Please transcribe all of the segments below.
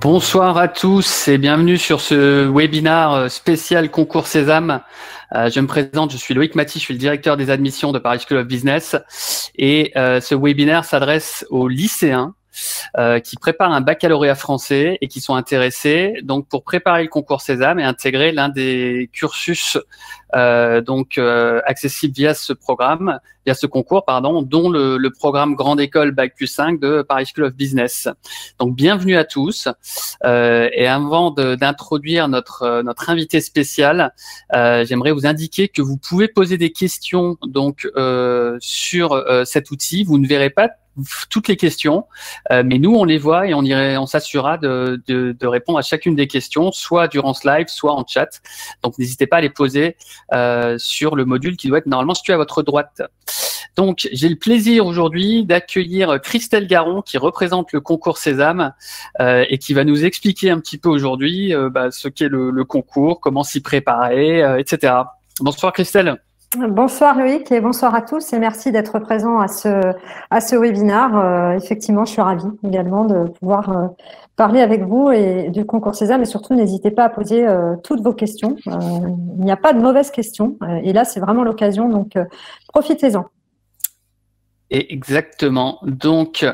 Bonsoir à tous et bienvenue sur ce webinaire spécial concours Sésame. Je me présente, je suis Loïc Maty, je suis le directeur des admissions de Paris School of Business et ce webinaire s'adresse aux lycéens qui préparent un baccalauréat français et qui sont intéressés donc pour préparer le concours Sésame et intégrer l'un des cursus accessible via ce programme, via ce concours, dont le programme Grande École Bac plus 5 de Paris School of Business. Donc bienvenue à tous. Et avant d'introduire notre invité spécial, j'aimerais vous indiquer que vous pouvez poser des questions donc sur cet outil. Vous ne verrez pas toutes les questions, mais nous on les voit et on s'assurera de répondre à chacune des questions, soit durant ce live, soit en chat. Donc n'hésitez pas à les poser sur le module qui doit être normalement situé à votre droite. Donc j'ai le plaisir aujourd'hui d'accueillir Christelle Garon qui représente le concours Sésame et qui va nous expliquer un petit peu aujourd'hui ce qu'est le concours, comment s'y préparer, etc. Bonsoir Christelle. Bonsoir Loïc et bonsoir à tous et merci d'être présent à ce webinaire. Effectivement, je suis ravie également de pouvoir parler avec vous et du concours Sésame et surtout n'hésitez pas à poser toutes vos questions. Il n'y a pas de mauvaises questions et là c'est vraiment l'occasion, donc profitez-en. Et exactement. Donc,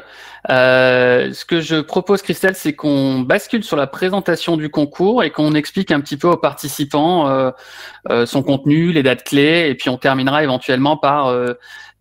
ce que je propose, Christelle, c'est qu'on bascule sur la présentation du concours et qu'on explique un petit peu aux participants son contenu, les dates clés, et puis on terminera éventuellement par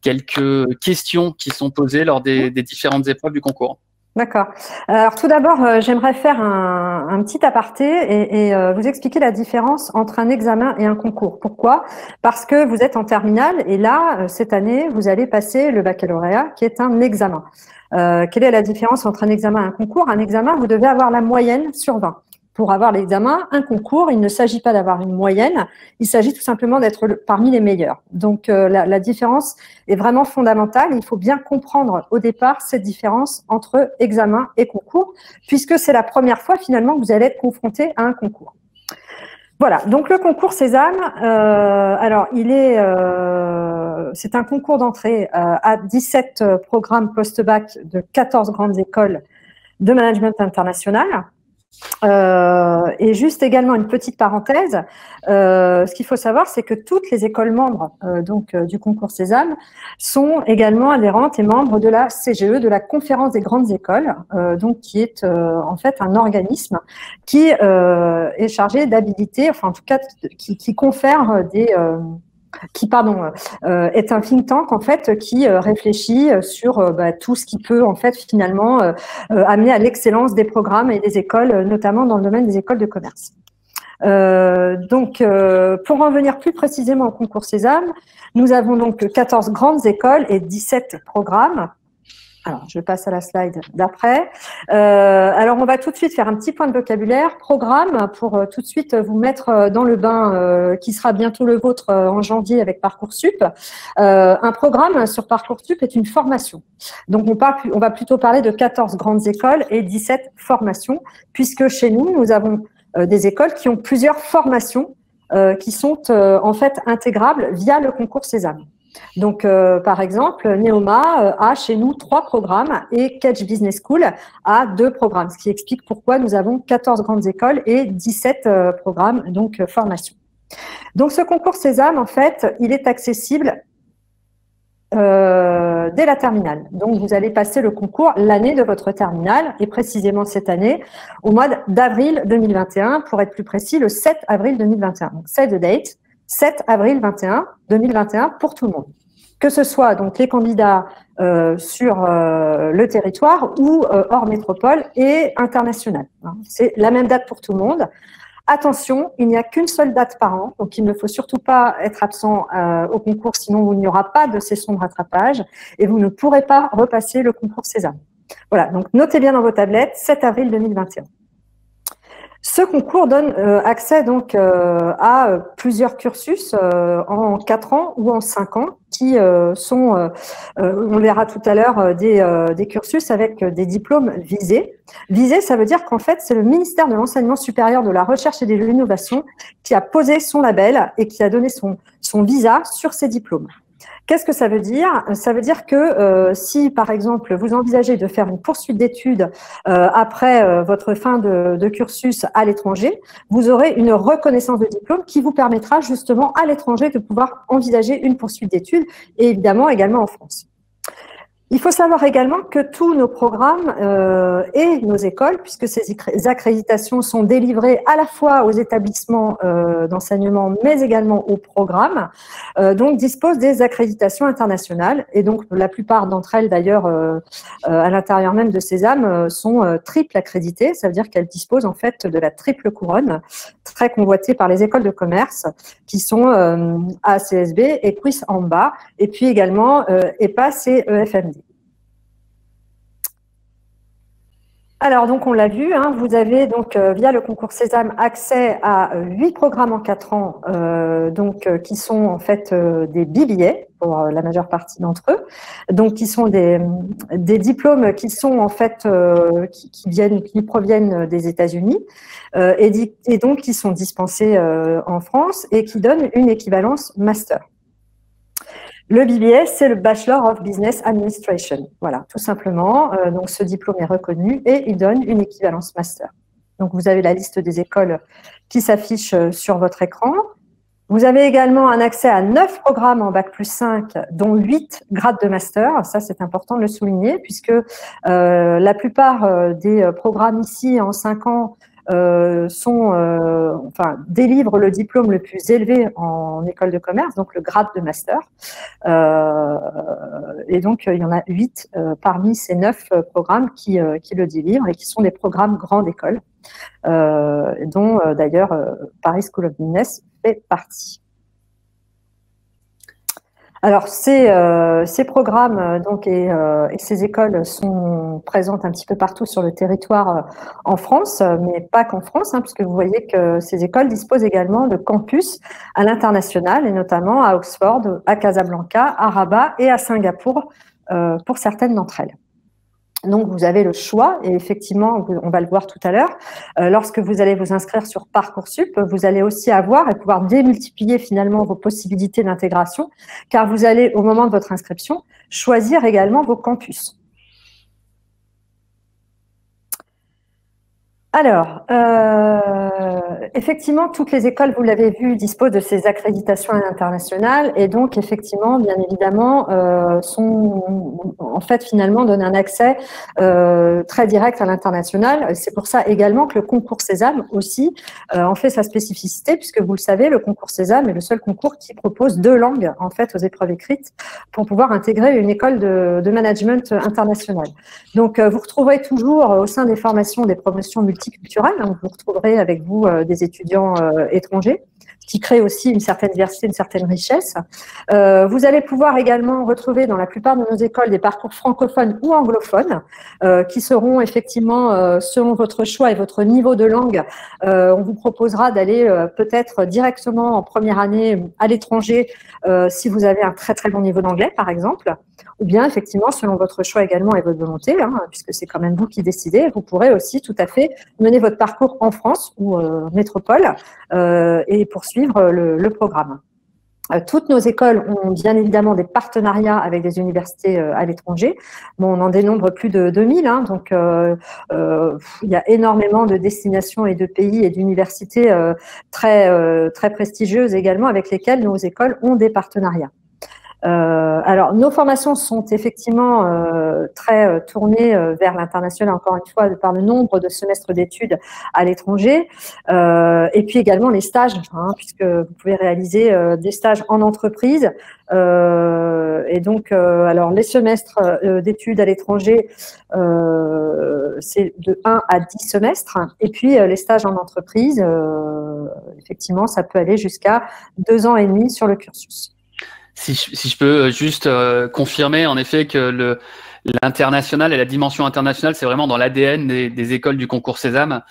quelques questions qui sont posées lors des différentes épreuves du concours. D'accord. Alors tout d'abord, j'aimerais faire un petit aparté et vous expliquer la différence entre un examen et un concours. Pourquoi? Parce que vous êtes en terminale et là, cette année, vous allez passer le baccalauréat qui est un examen. Quelle est la différence entre un examen et un concours? Un examen, vous devez avoir la moyenne sur 20. Pour avoir l'examen, un concours, il ne s'agit pas d'avoir une moyenne, il s'agit tout simplement d'être parmi les meilleurs. Donc, la différence est vraiment fondamentale. Il faut bien comprendre au départ cette différence entre examen et concours, puisque c'est la première fois finalement que vous allez être confronté à un concours. Voilà, donc le concours Sésame, alors c'est un concours d'entrée à 17 programmes post-bac de 14 grandes écoles de management international. Et juste également une petite parenthèse, ce qu'il faut savoir, c'est que toutes les écoles membres du concours Sésame sont également adhérentes et membres de la CGE, de la Conférence des grandes écoles, qui est en fait un organisme qui est chargé d'habiliter, enfin en tout cas qui confère est un think tank en fait qui réfléchit sur tout ce qui peut en fait finalement amener à l'excellence des programmes et des écoles, notamment dans le domaine des écoles de commerce. Pour en venir plus précisément au concours Sésame, nous avons donc 14 grandes écoles et 17 programmes. Alors, je passe à la slide d'après. Alors, on va tout de suite faire un petit point de vocabulaire. Programme, pour tout de suite vous mettre dans le bain qui sera bientôt le vôtre en janvier avec Parcoursup. Un programme sur Parcoursup est une formation. Donc, on va plutôt parler de 14 grandes écoles et 17 formations, puisque chez nous, nous avons des écoles qui ont plusieurs formations qui sont en fait intégrables via le concours Sésame. Donc, par exemple, Neoma a chez nous 3 programmes et Catch Business School a 2 programmes, ce qui explique pourquoi nous avons 14 grandes écoles et 17 programmes, donc formation. Donc, ce concours Sésame, en fait, il est accessible dès la terminale. Donc, vous allez passer le concours l'année de votre terminale et précisément cette année, au mois d'avril 2021, pour être plus précis, le 7 avril 2021. Donc, save the date. 7 avril 2021 pour tout le monde. Que ce soit donc les candidats sur le territoire ou hors métropole et international. C'est la même date pour tout le monde. Attention, il n'y a qu'une seule date par an, donc il ne faut surtout pas être absent au concours, sinon il n'y aura pas de session de rattrapage et vous ne pourrez pas repasser le concours Sésame. Voilà, donc notez bien dans vos tablettes, 7 avril 2021. Ce concours donne accès donc à plusieurs cursus en 4 ans ou en 5 ans qui sont, on verra tout à l'heure, des cursus avec des diplômes visés. Visés, ça veut dire qu'en fait, c'est le ministère de l'Enseignement supérieur, de la Recherche et de l'Innovation qui a posé son label et qui a donné son visa sur ces diplômes. Qu'est-ce que ça veut dire? Ça veut dire que si, par exemple, vous envisagez de faire une poursuite d'études après votre fin de cursus à l'étranger, vous aurez une reconnaissance de diplôme qui vous permettra justement à l'étranger de pouvoir envisager une poursuite d'études et évidemment également en France. Il faut savoir également que tous nos programmes et nos écoles, puisque ces accréditations sont délivrées à la fois aux établissements d'enseignement, mais également aux programmes, donc disposent des accréditations internationales. Et donc, la plupart d'entre elles, d'ailleurs, à l'intérieur même de Sésame, sont triple accréditées. Ça veut dire qu'elles disposent en fait de la triple couronne, très convoitée par les écoles de commerce, qui sont ACSB, Equis AMBA, et puis également EPAS et EFMD. Alors, donc, on l'a vu, hein, vous avez donc via le concours Sésame accès à 8 programmes en 4 ans, qui sont en fait des billets pour la majeure partie d'entre eux, donc qui sont des diplômes qui sont en fait qui proviennent des États-Unis et donc qui sont dispensés en France et qui donnent une équivalence master. Le BBA, c'est le Bachelor of Business Administration. Voilà, tout simplement. Donc, ce diplôme est reconnu et il donne une équivalence master. Donc, vous avez la liste des écoles qui s'affiche sur votre écran. Vous avez également un accès à 9 programmes en Bac+5, dont 8 grades de master. Ça, c'est important de le souligner, puisque la plupart des programmes ici en 5 ans délivrent le diplôme le plus élevé en école de commerce, donc le grade de master. Et donc, il y en a 8 parmi ces 9 programmes qui le délivrent et qui sont des programmes grande école, dont d'ailleurs Paris School of Business fait partie. Alors, ces programmes et ces écoles sont présentes un petit peu partout sur le territoire en France, mais pas qu'en France, hein, puisque vous voyez que ces écoles disposent également de campus à l'international, et notamment à Oxford, à Casablanca, à Rabat et à Singapour, pour certaines d'entre elles. Donc, vous avez le choix et effectivement, on va le voir tout à l'heure, lorsque vous allez vous inscrire sur Parcoursup, vous allez aussi avoir et pouvoir démultiplier finalement vos possibilités d'intégration, car vous allez, au moment de votre inscription, choisir également vos campus. Alors, effectivement, toutes les écoles, vous l'avez vu, disposent de ces accréditations internationales et donc, effectivement, bien évidemment, donnent un accès très direct à l'international. C'est pour ça également que le concours Sésame aussi en fait sa spécificité, puisque vous le savez, le concours Sésame est le seul concours qui propose 2 langues en fait aux épreuves écrites pour pouvoir intégrer une école de management international. Donc, vous retrouverez toujours au sein des formations des promotions multiculturelles, hein, vous retrouverez avec vous des étudiants étrangers, ce qui crée aussi une certaine diversité, une certaine richesse. Vous allez pouvoir également retrouver dans la plupart de nos écoles des parcours francophones ou anglophones qui seront effectivement, selon votre choix et votre niveau de langue, on vous proposera d'aller peut-être directement en première année à l'étranger si vous avez un très très bon niveau d'anglais par exemple, ou bien effectivement selon votre choix également et votre volonté, hein, puisque c'est quand même vous qui décidez, vous pourrez aussi tout à fait mener votre parcours en France ou métropole et poursuivre le programme. Toutes nos écoles ont bien évidemment des partenariats avec des universités à l'étranger. Bon, on en dénombre plus de 2000, hein, donc il y a énormément de destinations et de pays et d'universités très prestigieuses également avec lesquelles nos écoles ont des partenariats. Alors, nos formations sont effectivement très tournées vers l'international, encore une fois, par le nombre de semestres d'études à l'étranger, et puis également les stages, hein, puisque vous pouvez réaliser des stages en entreprise. Et donc, alors les semestres d'études à l'étranger, c'est de 1 à 10 semestres, et puis les stages en entreprise, effectivement, ça peut aller jusqu'à 2 ans et demi sur le cursus. Si je peux juste confirmer en effet que l'international et la dimension internationale, c'est vraiment dans l'ADN des écoles du concours Sésame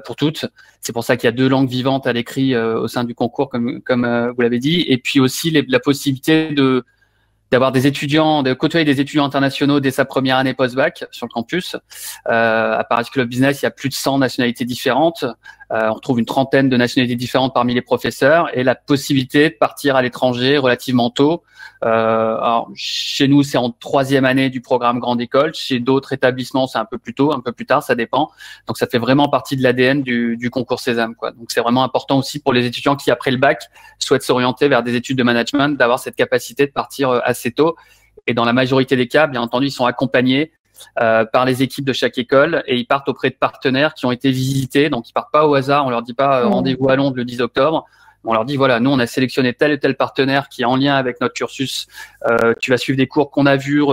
pour toutes. C'est pour ça qu'il y a 2 langues vivantes à l'écrit au sein du concours, comme vous l'avez dit, et puis aussi la possibilité d'avoir des étudiants, de côtoyer des étudiants internationaux dès sa première année post-bac sur le campus. À Paris School of Business, il y a plus de 100 nationalités différentes. On retrouve une trentaine de nationalités différentes parmi les professeurs et la possibilité de partir à l'étranger relativement tôt. Alors, chez nous, c'est en 3e année du programme Grande École. Chez d'autres établissements, c'est un peu plus tôt, un peu plus tard, ça dépend. Donc, ça fait vraiment partie de l'ADN du concours Sésame, quoi. Donc, c'est vraiment important aussi pour les étudiants qui, après le bac, souhaitent s'orienter vers des études de management, d'avoir cette capacité de partir assez tôt. Et dans la majorité des cas, bien entendu, ils sont accompagnés par les équipes de chaque école et ils partent auprès de partenaires qui ont été visités. Donc, ils partent pas au hasard. On leur dit pas rendez-vous à Londres le 10 octobre. On leur dit, voilà, nous, on a sélectionné tel et tel partenaire qui est en lien avec notre cursus. Tu vas suivre des cours qu'on a vus,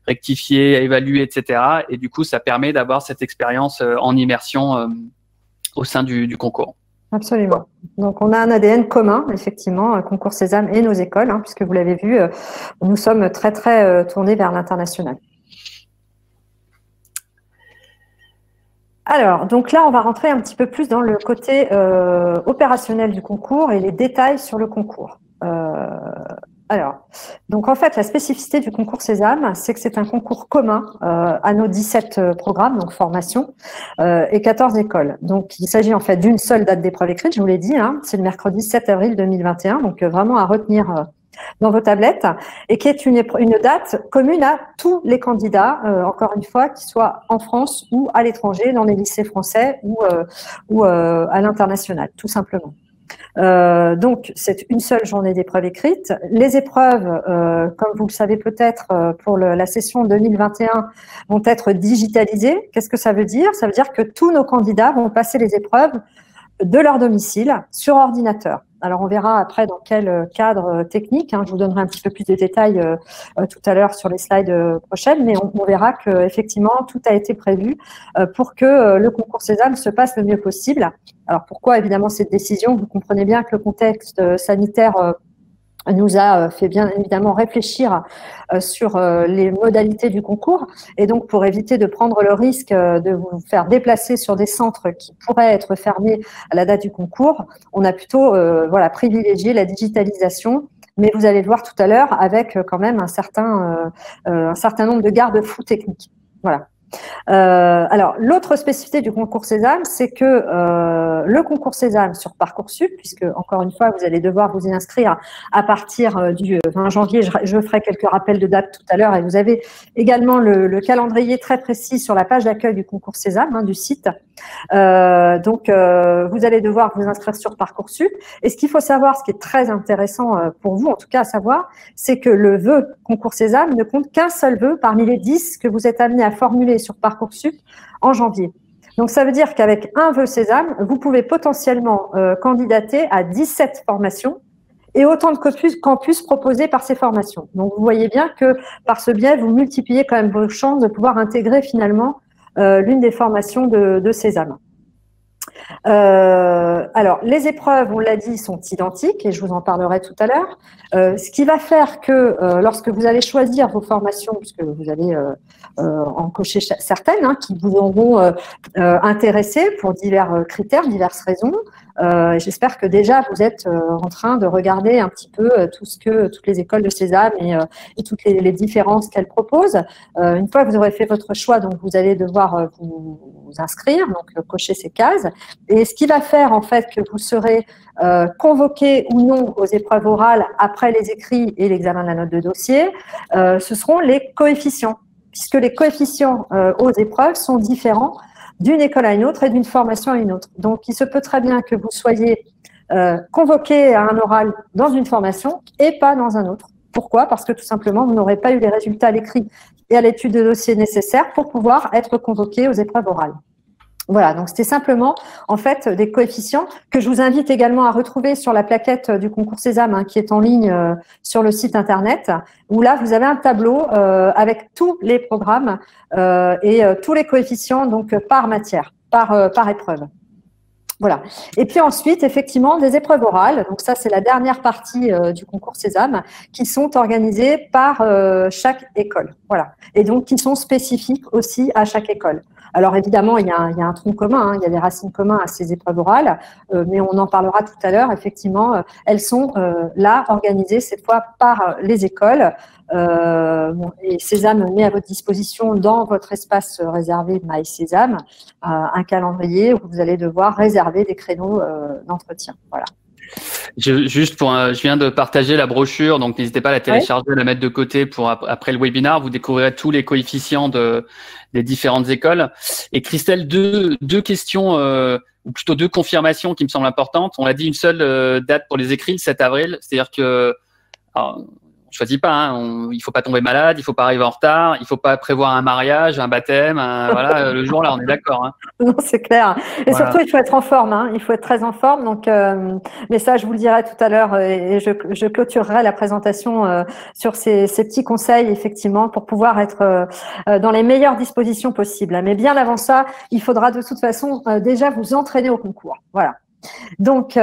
rectifier, évaluer, etc. Et du coup, ça permet d'avoir cette expérience en immersion au sein du concours. Absolument. Donc, on a un ADN commun, effectivement, concours Sésame et nos écoles, hein, puisque vous l'avez vu, nous sommes très, très tournés vers l'international. Alors, donc là, on va rentrer un petit peu plus dans le côté opérationnel du concours et les détails sur le concours. Donc en fait, la spécificité du concours Sésame, c'est que c'est un concours commun à nos 17 programmes, donc formation, et 14 écoles. Donc il s'agit en fait d'une seule date d'épreuve écrite, je vous l'ai dit, hein, c'est le mercredi 7 avril 2021, donc vraiment à retenir dans vos tablettes, et qui est une date commune à tous les candidats, encore une fois, qu'ils soient en France ou à l'étranger, dans les lycées français ou à l'international, tout simplement. Donc, c'est une seule journée d'épreuves écrites. Les épreuves, comme vous le savez peut-être, pour la session 2021, vont être digitalisées. Qu'est-ce que ça veut dire? Ça veut dire que tous nos candidats vont passer les épreuves de leur domicile sur ordinateur. Alors, on verra après dans quel cadre technique. Hein, je vous donnerai un petit peu plus de détails tout à l'heure sur les slides prochaines, mais on verra qu'effectivement, tout a été prévu pour que le concours Sésame se passe le mieux possible. Alors, pourquoi évidemment cette décision? Vous comprenez bien que le contexte sanitaire nous a fait bien évidemment réfléchir sur les modalités du concours. Et donc, pour éviter de prendre le risque de vous faire déplacer sur des centres qui pourraient être fermés à la date du concours, on a plutôt privilégié la digitalisation. Mais vous allez le voir tout à l'heure avec quand même un certain nombre de garde-fous techniques. Voilà. Alors, l'autre spécificité du concours Sésame, c'est que le concours Sésame sur Parcoursup, puisque encore une fois, vous allez devoir vous y inscrire à partir du 20 janvier, je ferai quelques rappels de date tout à l'heure, et vous avez également le calendrier très précis sur la page d'accueil du concours Sésame, hein, du site. Donc, vous allez devoir vous inscrire sur Parcoursup. Et ce qu'il faut savoir, ce qui est très intéressant pour vous, en tout cas à savoir, c'est que le vœu concours Sésame ne compte qu'un seul vœu parmi les 10 que vous êtes amené à formuler sur Parcoursup en janvier. Donc, ça veut dire qu'avec un vœu Sésame, vous pouvez potentiellement candidater à 17 formations et autant de campus proposés par ces formations. Donc, vous voyez bien que par ce biais, vous multipliez quand même vos chances de pouvoir intégrer finalement l'une des formations de Sésame. Alors, les épreuves, on l'a dit, sont identiques et je vous en parlerai tout à l'heure. Ce qui va faire que lorsque vous allez choisir vos formations, puisque vous allez en cocher certaines hein, qui vous auront intéressé pour divers critères, diverses raisons, j'espère que déjà vous êtes en train de regarder un petit peu toutes les écoles de Sésame et toutes les différences qu'elles proposent. Une fois que vous aurez fait votre choix, donc vous allez devoir vous inscrire, donc cocher ces cases. Et ce qui va faire en fait que vous serez convoqué ou non aux épreuves orales après les écrits et l'examen de la note de dossier, ce seront les coefficients, puisque les coefficients aux épreuves sont différents d'une école à une autre et d'une formation à une autre. Donc, il se peut très bien que vous soyez convoqué à un oral dans une formation et pas dans un autre. Pourquoi? Parce que tout simplement, vous n'aurez pas eu les résultats à l'écrit et à l'étude de dossier nécessaires pour pouvoir être convoqué aux épreuves orales. Voilà, donc c'était simplement en fait des coefficients que je vous invite également à retrouver sur la plaquette du concours Sésame hein, qui est en ligne sur le site internet, où là vous avez un tableau avec tous les programmes et tous les coefficients donc par matière, par épreuve. Voilà. Et puis ensuite, effectivement, des épreuves orales. Donc ça, c'est la dernière partie du concours Sésame qui sont organisées par chaque école. Voilà. Et donc qui sont spécifiques aussi à chaque école. Alors évidemment, il y a un tronc commun, hein, il y a des racines communes à ces épreuves orales, mais on en parlera tout à l'heure. Effectivement, elles sont là organisées cette fois par les écoles. Et Sésame met à votre disposition dans votre espace réservé My Sésame un calendrier où vous allez devoir réserver des créneaux d'entretien. Voilà. Je viens de partager la brochure, donc n'hésitez pas à la télécharger, à la mettre de côté pour après le webinaire. Vous découvrirez tous les coefficients des différentes écoles. Et Christelle, deux questions, ou plutôt deux confirmations qui me semblent importantes. On a dit une seule date pour les écrits, le 7 avril. C'est-à-dire que, alors, on choisit pas, hein, il faut pas tomber malade, il faut pas arriver en retard, il faut pas prévoir un mariage, un baptême, voilà, le jour-là, on est d'accord. Hein. Non, c'est clair. Et voilà. surtout, il faut être en forme. Hein. Il faut être très en forme. Donc, mais ça, je vous le dirai tout à l'heure et je clôturerai la présentation sur ces petits conseils, effectivement, pour pouvoir être dans les meilleures dispositions possibles. Mais bien avant ça, il faudra de toute façon déjà vous entraîner au concours. Voilà. Donc,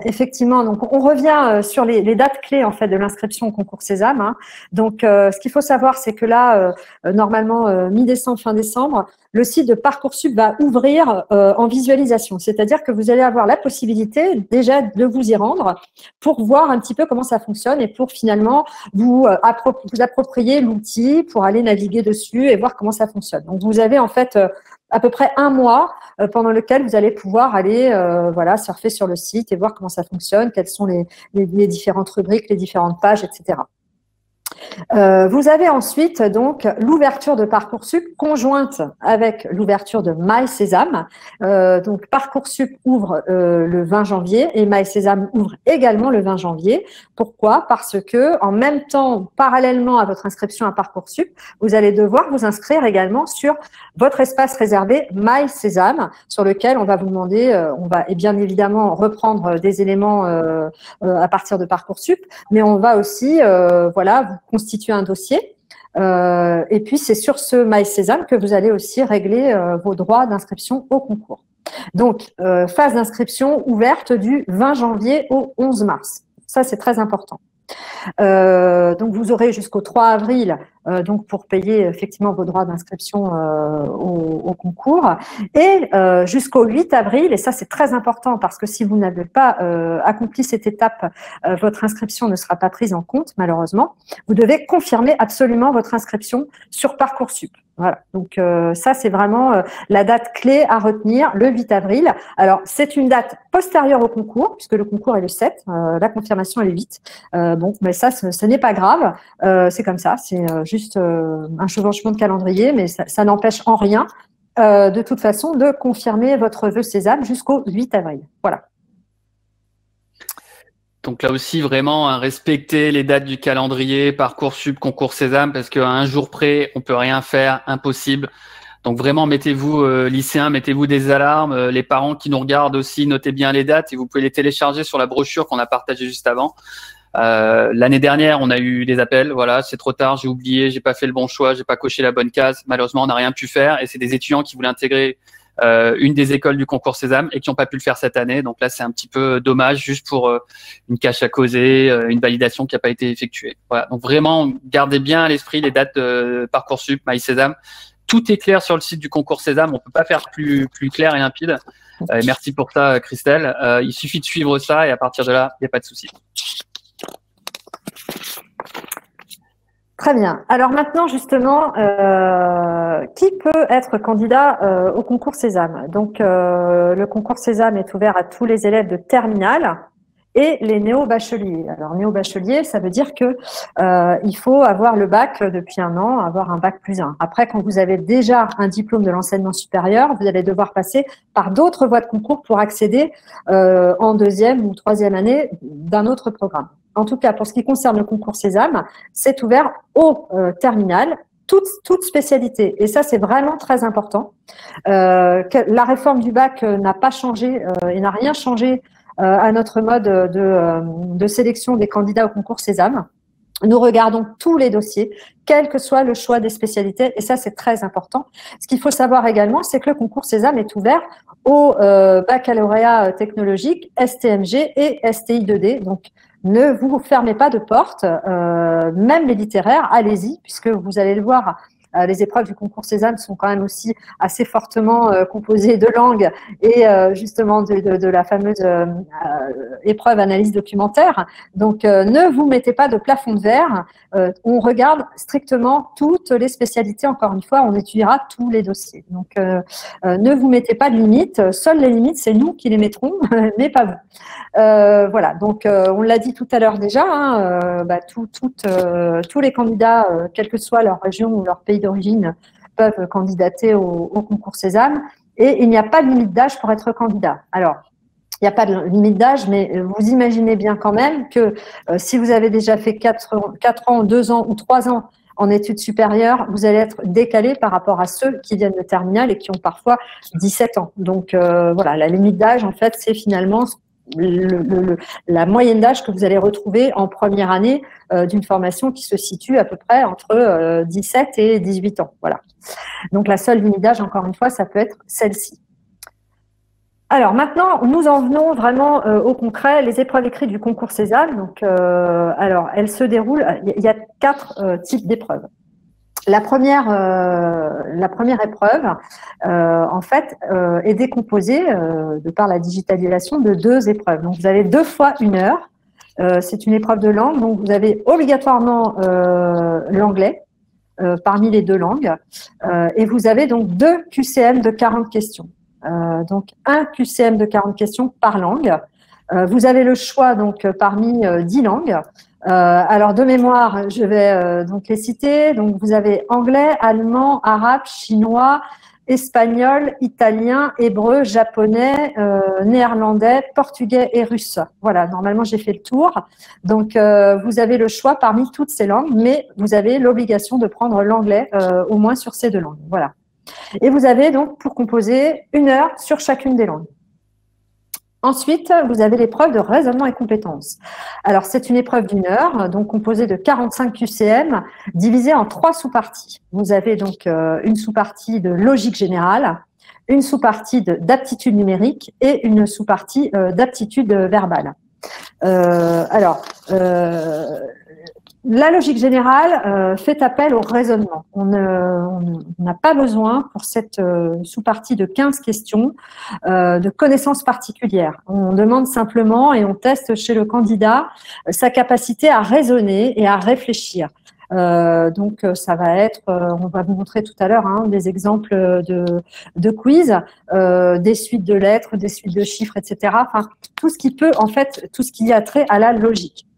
effectivement, donc on revient sur les dates clés en fait de l'inscription au concours Sésame. Hein. Donc, ce qu'il faut savoir, c'est que là, normalement, mi-décembre, fin décembre, le site de Parcoursup va ouvrir en visualisation. C'est-à-dire que vous allez avoir la possibilité déjà de vous y rendre pour voir un petit peu comment ça fonctionne et pour finalement vous approprier l'outil pour aller naviguer dessus et voir comment ça fonctionne. Donc, vous avez en fait à peu près un mois pendant lequel vous allez pouvoir aller voilà, surfer sur le site et voir comment ça fonctionne, quelles sont les différentes rubriques, les différentes pages, etc. Vous avez ensuite donc l'ouverture de Parcoursup conjointe avec l'ouverture de My Sésame. Donc Parcoursup ouvre le 20 janvier et My Sésame ouvre également le 20 janvier. Pourquoi? Parce que en même temps, parallèlement à votre inscription à Parcoursup, vous allez devoir vous inscrire également sur votre espace réservé My Sésame, sur lequel on va vous demander, on va et bien évidemment reprendre des éléments à partir de Parcoursup, mais on va aussi voilà vous constituer un dossier. Et puis, c'est sur ce My Sésame que vous allez aussi régler vos droits d'inscription au concours. Donc, phase d'inscription ouverte du 20 janvier au 11 mars. Ça, c'est très important. Donc, vous aurez jusqu'au 3 avril donc pour payer effectivement vos droits d'inscription au concours et jusqu'au 8 avril, et ça c'est très important parce que si vous n'avez pas accompli cette étape, votre inscription ne sera pas prise en compte malheureusement. Vous devez confirmer absolument votre inscription sur Parcoursup. Voilà, donc ça c'est vraiment la date clé à retenir, le 8 avril. Alors c'est une date postérieure au concours puisque le concours est le 7, la confirmation est le 8. Bon, mais ça ce n'est pas grave, c'est comme ça, c'est juste un chevauchement de calendrier, mais ça n'empêche en rien de toute façon de confirmer votre vœu Sésame jusqu'au 8 avril. Voilà. Donc là aussi, vraiment, respecter les dates du calendrier, Parcoursup, concours Sésame, parce qu'à un jour près, on peut rien faire, impossible. Donc vraiment, mettez-vous, lycéens, mettez-vous des alarmes. Les parents qui nous regardent aussi, notez bien les dates et vous pouvez les télécharger sur la brochure qu'on a partagée juste avant. L'année dernière, on a eu des appels. Voilà, c'est trop tard, j'ai oublié, j'ai pas fait le bon choix, j'ai pas coché la bonne case. Malheureusement, on n'a rien pu faire et c'est des étudiants qui voulaient intégrer une des écoles du concours Sésame et qui n'ont pas pu le faire cette année. Donc là, c'est un petit peu dommage juste pour une cache à causer, une validation qui n'a pas été effectuée. Voilà. Donc vraiment, gardez bien à l'esprit les dates de Parcoursup, My Sésame. Tout est clair sur le site du concours Sésame. On peut pas faire plus clair et limpide. Merci pour ça, Christelle. Il suffit de suivre ça et à partir de là, il n'y a pas de souci. Très bien. Alors maintenant, justement, qui peut être candidat au concours Sésame? Donc, le concours Sésame est ouvert à tous les élèves de terminale et les néo-bacheliers. Alors, néo-bachelier, ça veut dire que il faut avoir le bac depuis un an, avoir un bac plus 1. Après, quand vous avez déjà un diplôme de l'enseignement supérieur, vous allez devoir passer par d'autres voies de concours pour accéder en deuxième ou troisième année d'un autre programme. En tout cas, pour ce qui concerne le concours Sésame, c'est ouvert au terminal, toute spécialité. Et ça, c'est vraiment très important. La réforme du bac n'a pas changé et n'a rien changé à notre mode de sélection des candidats au concours Sésame. Nous regardons tous les dossiers, quel que soit le choix des spécialités, et ça, c'est très important. Ce qu'il faut savoir également, c'est que le concours Sésame est ouvert au baccalauréat technologique, STMG et STI 2D. Donc, ne vous fermez pas de porte, même les littéraires, allez-y, puisque vous allez le voir Les épreuves du concours Sésame sont quand même aussi assez fortement composées de langues et justement de la fameuse épreuve analyse documentaire. Donc, ne vous mettez pas de plafond de verre. On regarde strictement toutes les spécialités. Encore une fois, on étudiera tous les dossiers. Donc, ne vous mettez pas de limites. Seules les limites, c'est nous qui les mettrons, mais pas vous. Voilà. Donc, on l'a dit tout à l'heure déjà, hein, tous les candidats, quelle que soit leur région ou leur pays d'origine, peuvent candidater au concours Sésame. Et il n'y a pas de limite d'âge pour être candidat. Alors, il n'y a pas de limite d'âge, mais vous imaginez bien quand même que si vous avez déjà fait 4 ans, 2 ans ou 3 ans en études supérieures, vous allez être décalé par rapport à ceux qui viennent de terminale et qui ont parfois 17 ans. Donc, voilà, la limite d'âge, en fait, c'est finalement la moyenne d'âge que vous allez retrouver en première année d'une formation qui se situe à peu près entre 17 et 18 ans. Voilà. Donc, la seule limite d'âge, encore une fois, ça peut être celle-ci. Alors maintenant, nous en venons vraiment au concret, les épreuves écrites du concours Sésame. Donc, alors, elles se déroulent, il y a 4 types d'épreuves. La première épreuve, en fait, est décomposée, de par la digitalisation, de 2 épreuves. Donc, vous avez 2 fois 1 heure. C'est une épreuve de langue, donc vous avez obligatoirement l'anglais parmi les 2 langues. Et vous avez donc 2 QCM de 40 questions. Donc, un QCM de 40 questions par langue. Vous avez le choix donc parmi 10 langues. Alors, de mémoire, je vais donc les citer. Donc, vous avez anglais, allemand, arabe, chinois, espagnol, italien, hébreu, japonais, néerlandais, portugais et russe. Voilà, normalement, j'ai fait le tour. Donc, vous avez le choix parmi toutes ces langues, mais vous avez l'obligation de prendre l'anglais au moins sur ces 2 langues. Voilà. Et vous avez donc pour composer 1 heure sur chacune des langues. Ensuite, vous avez l'épreuve de raisonnement et compétences. Alors, c'est une épreuve d'1 heure, donc composée de 45 QCM, divisée en 3 sous-parties. Vous avez donc une sous-partie de logique générale, une sous-partie d'aptitude numérique et une sous-partie d'aptitude verbale. La logique générale fait appel au raisonnement. On n'a pas besoin, pour cette sous-partie de 15 questions, de connaissances particulières. On demande simplement et on teste chez le candidat sa capacité à raisonner et à réfléchir. Donc, ça va être, on va vous montrer tout à l'heure des exemples de quiz, des suites de lettres, des suites de chiffres, etc. Enfin, tout ce qui peut, en fait, tout ce qui a trait à la logique.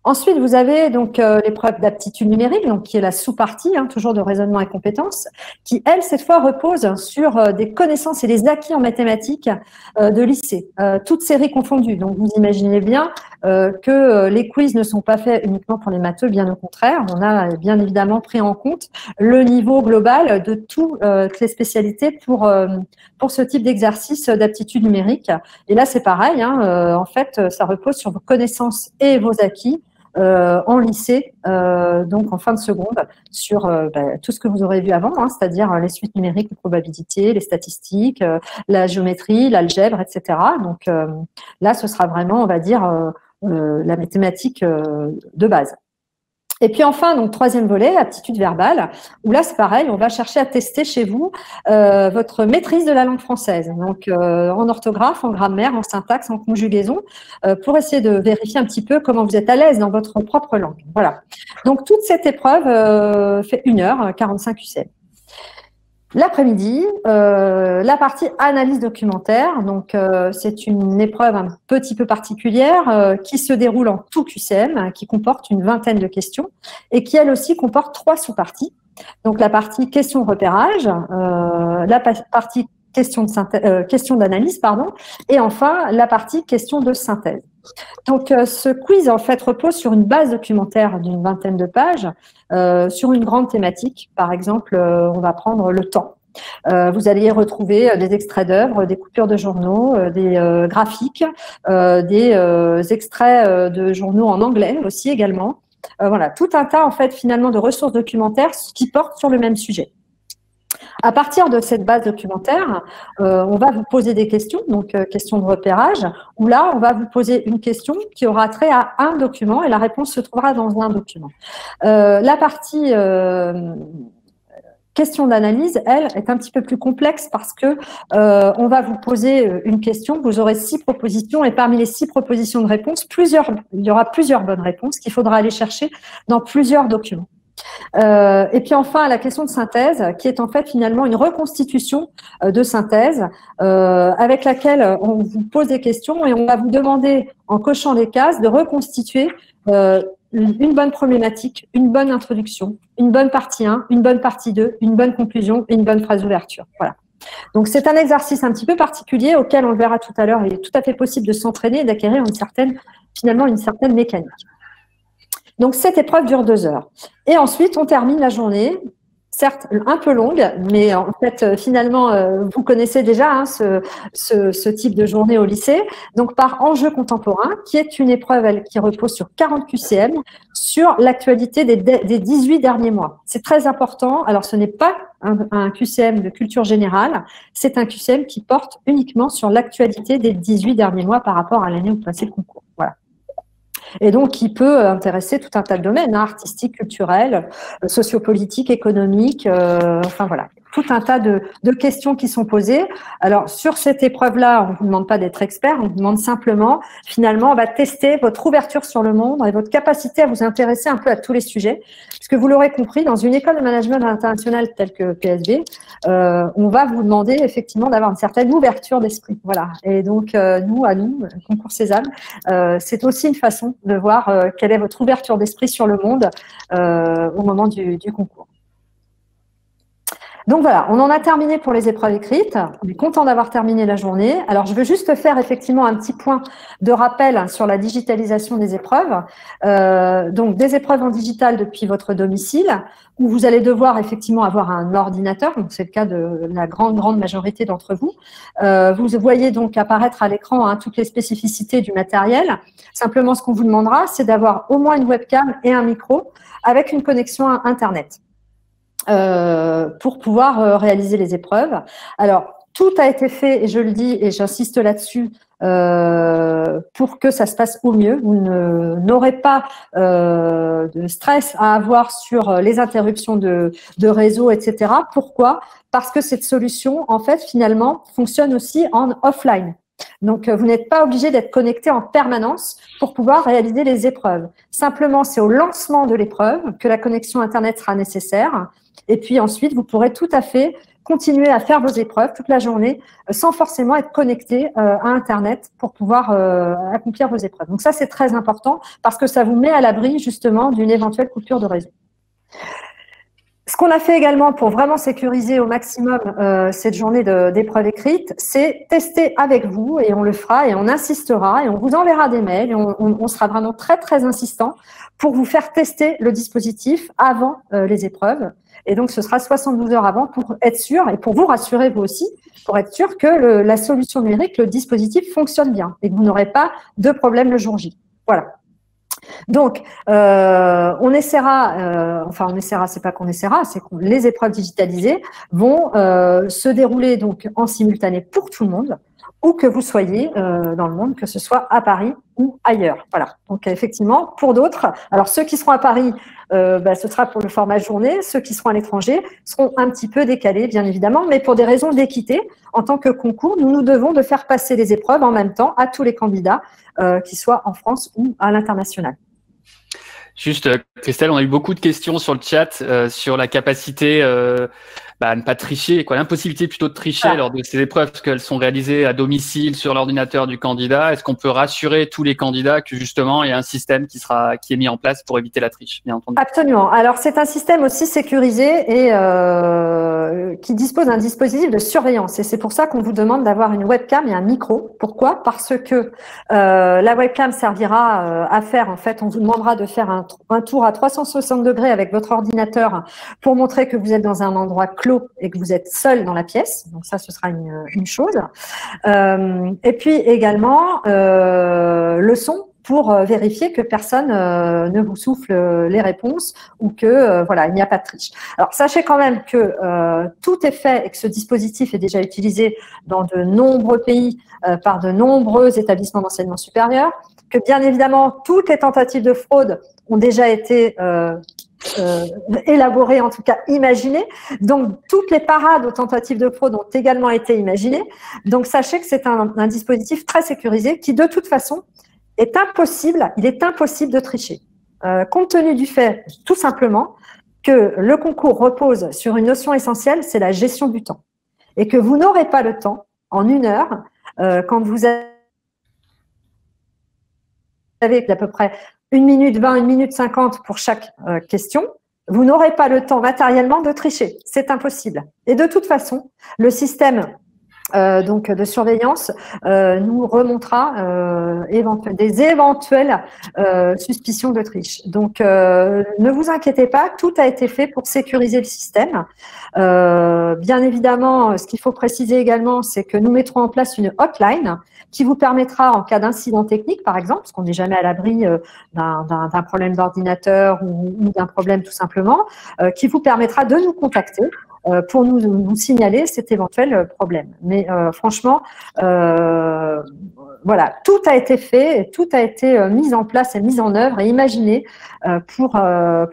Ensuite, vous avez donc l'épreuve d'aptitude numérique, donc qui est la sous-partie, toujours de raisonnement et compétences, qui, elle, cette fois, repose sur des connaissances et des acquis en mathématiques de lycée, toutes séries confondues. Donc, vous imaginez bien que les quiz ne sont pas faits uniquement pour les matheux, bien au contraire. On a bien évidemment pris en compte le niveau global de toutes les spécialités pour ce type d'exercice d'aptitude numérique. Et là, c'est pareil, en fait, ça repose sur vos connaissances et vos acquis en lycée, donc en fin de seconde, sur tout ce que vous aurez vu avant, c'est-à-dire les suites numériques, les probabilités, les statistiques, la géométrie, l'algèbre, etc. Donc là, ce sera vraiment, on va dire, la mathématique de base. Et puis enfin, donc 3e volet, aptitude verbale, où là c'est pareil, on va chercher à tester chez vous votre maîtrise de la langue française, donc en orthographe, en grammaire, en syntaxe, en conjugaison, pour essayer de vérifier un petit peu comment vous êtes à l'aise dans votre propre langue. Voilà. Donc toute cette épreuve fait 1 heure, 45 QCM. L'après-midi, la partie analyse documentaire, donc c'est une épreuve un petit peu particulière qui se déroule en tout QCM, qui comporte une vingtaine de questions et qui elle aussi comporte 3 sous-parties. Donc la partie question de repérage, la partie question d'analyse, et enfin la partie question de synthèse. Donc, ce quiz, en fait, repose sur une base documentaire d'une vingtaine de pages, sur une grande thématique. Par exemple, on va prendre le temps. Vous allez y retrouver des extraits d'œuvres, des coupures de journaux, des graphiques, des extraits de journaux en anglais aussi également. Voilà, tout un tas, en fait, finalement, de ressources documentaires qui portent sur le même sujet. À partir de cette base documentaire, on va vous poser des questions, donc questions de repérage, où là, on va vous poser une question qui aura trait à un document et la réponse se trouvera dans un document. La partie question d'analyse, elle, est un petit peu plus complexe parce que on va vous poser une question, vous aurez 6 propositions et parmi les 6 propositions de réponse, il y aura plusieurs bonnes réponses qu'il faudra aller chercher dans plusieurs documents. Et puis enfin, la question de synthèse, qui est en fait finalement une reconstitution de synthèse avec laquelle on vous pose des questions et on va vous demander, en cochant les cases, de reconstituer une bonne problématique, une bonne introduction, une bonne partie 1, une bonne partie 2, une bonne conclusion et une bonne phrase d'ouverture. Voilà. Donc, c'est un exercice un petit peu particulier auquel, on le verra tout à l'heure, il est tout à fait possible de s'entraîner et d'acquérir finalement une certaine mécanique. Donc, cette épreuve dure 2 heures. Et ensuite, on termine la journée, certes un peu longue, mais en fait, finalement, vous connaissez déjà hein, ce type de journée au lycée. Donc, par enjeu contemporain, qui est une épreuve qui repose sur 40 QCM, sur l'actualité des 18 derniers mois. C'est très important. Alors, ce n'est pas un QCM de culture générale, c'est un QCM qui porte uniquement sur l'actualité des 18 derniers mois par rapport à l'année où passait le concours. Voilà. Et donc, qui peut intéresser tout un tas de domaines, hein, artistiques, culturels, sociopolitiques, économiques, enfin voilà, tout un tas de questions qui sont posées. Alors, sur cette épreuve-là, on ne vous demande pas d'être expert, on vous demande simplement, finalement, on va tester votre ouverture sur le monde et votre capacité à vous intéresser un peu à tous les sujets. Puisque vous l'aurez compris, dans une école de management international telle que PSB, on va vous demander effectivement d'avoir une certaine ouverture d'esprit. Voilà. Et donc, nous, Concours Sésame, c'est aussi une façon de voir quelle est votre ouverture d'esprit sur le monde au moment du concours. Donc voilà, on en a terminé pour les épreuves écrites. On est content d'avoir terminé la journée. Alors, je veux juste faire effectivement un petit point de rappel sur la digitalisation des épreuves. Donc, des épreuves en digital depuis votre domicile, où vous allez devoir effectivement avoir un ordinateur. Donc, c'est le cas de la grande majorité d'entre vous. Vous voyez donc apparaître à l'écran hein, toutes les spécificités du matériel. Simplement, ce qu'on vous demandera, c'est d'avoir au moins une webcam et un micro avec une connexion à Internet. Pour pouvoir réaliser les épreuves. Alors, tout a été fait, et je le dis, et j'insiste là-dessus, pour que ça se passe au mieux. Vous n'aurez pas de stress à avoir sur les interruptions de réseau, etc. Pourquoi? Parce que cette solution, en fait, finalement, fonctionne aussi en offline. Donc, vous n'êtes pas obligé d'être connecté en permanence pour pouvoir réaliser les épreuves. Simplement, c'est au lancement de l'épreuve que la connexion Internet sera nécessaire. Et puis ensuite, vous pourrez tout à fait continuer à faire vos épreuves toute la journée sans forcément être connecté à Internet pour pouvoir accomplir vos épreuves. Donc ça, c'est très important parce que ça vous met à l'abri justement d'une éventuelle coupure de réseau. Ce qu'on a fait également pour vraiment sécuriser au maximum cette journée d'épreuves écrites, c'est tester avec vous et on le fera et on insistera et on vous enverra des mails et on sera vraiment très insistant pour vous faire tester le dispositif avant les épreuves. Et donc, ce sera 72 heures avant pour être sûr et pour vous rassurer vous aussi, pour être sûr que la solution numérique, le dispositif fonctionne bien et que vous n'aurez pas de problème le jour J. Voilà. Donc, on essaiera, c'est pas qu'on essaiera, c'est que les épreuves digitalisées vont se dérouler donc en simultané pour tout le monde, où que vous soyez dans le monde, que ce soit à Paris ou ailleurs. Voilà. Donc, effectivement, pour d'autres, alors ceux qui seront à Paris, ce sera pour le format journée. Ceux qui seront à l'étranger seront un petit peu décalés, bien évidemment, mais pour des raisons d'équité, en tant que concours, nous devons de faire passer les épreuves en même temps à tous les candidats, qu'ils soient en France ou à l'international. Juste, Christelle, on a eu beaucoup de questions sur le chat sur la capacité à ne pas tricher, l'impossibilité plutôt de tricher lors de ces épreuves parce qu'elles sont réalisées à domicile sur l'ordinateur du candidat. Est-ce qu'on peut rassurer tous les candidats que justement il y a un système qui est mis en place pour éviter la triche, bien entendu? Absolument. Alors c'est un système aussi sécurisé et qui dispose d'un dispositif de surveillance et c'est pour ça qu'on vous demande d'avoir une webcam et un micro. Pourquoi? Parce que la webcam servira à faire, en fait, on vous demandera de faire un tour à 360 degrés avec votre ordinateur pour montrer que vous êtes dans un endroit clos et que vous êtes seul dans la pièce. Donc ça, ce sera une chose. Et puis également, le son pour vérifier que personne ne vous souffle les réponses ou que voilà, il n'y a pas de triche. Alors sachez quand même que tout est fait et que ce dispositif est déjà utilisé dans de nombreux pays par de nombreux établissements d'enseignement supérieur, que bien évidemment toutes les tentatives de fraude ont déjà été élaboré, en tout cas imaginé. Donc, toutes les parades aux tentatives de fraude ont également été imaginées. Donc, sachez que c'est un dispositif très sécurisé qui, de toute façon, est impossible. Il est impossible de tricher. Compte tenu du fait, tout simplement, que le concours repose sur une notion essentielle, c'est la gestion du temps. Et que vous n'aurez pas le temps, en 1 heure, quand vous avez à peu près 1 minute 20, 1 minute 50 pour chaque question, vous n'aurez pas le temps matériellement de tricher. C'est impossible. Et de toute façon, le système donc de surveillance nous remontera des éventuelles suspicions de triche. Donc, ne vous inquiétez pas, tout a été fait pour sécuriser le système. Bien évidemment, ce qu'il faut préciser également, c'est que nous mettrons en place une hotline qui vous permettra, en cas d'incident technique, par exemple, parce qu'on n'est jamais à l'abri d'un problème d'ordinateur ou d'un problème tout simplement, qui vous permettra de nous contacter pour nous signaler cet éventuel problème. Mais franchement, voilà, tout a été fait, et tout a été mis en place et mis en œuvre et imaginé pour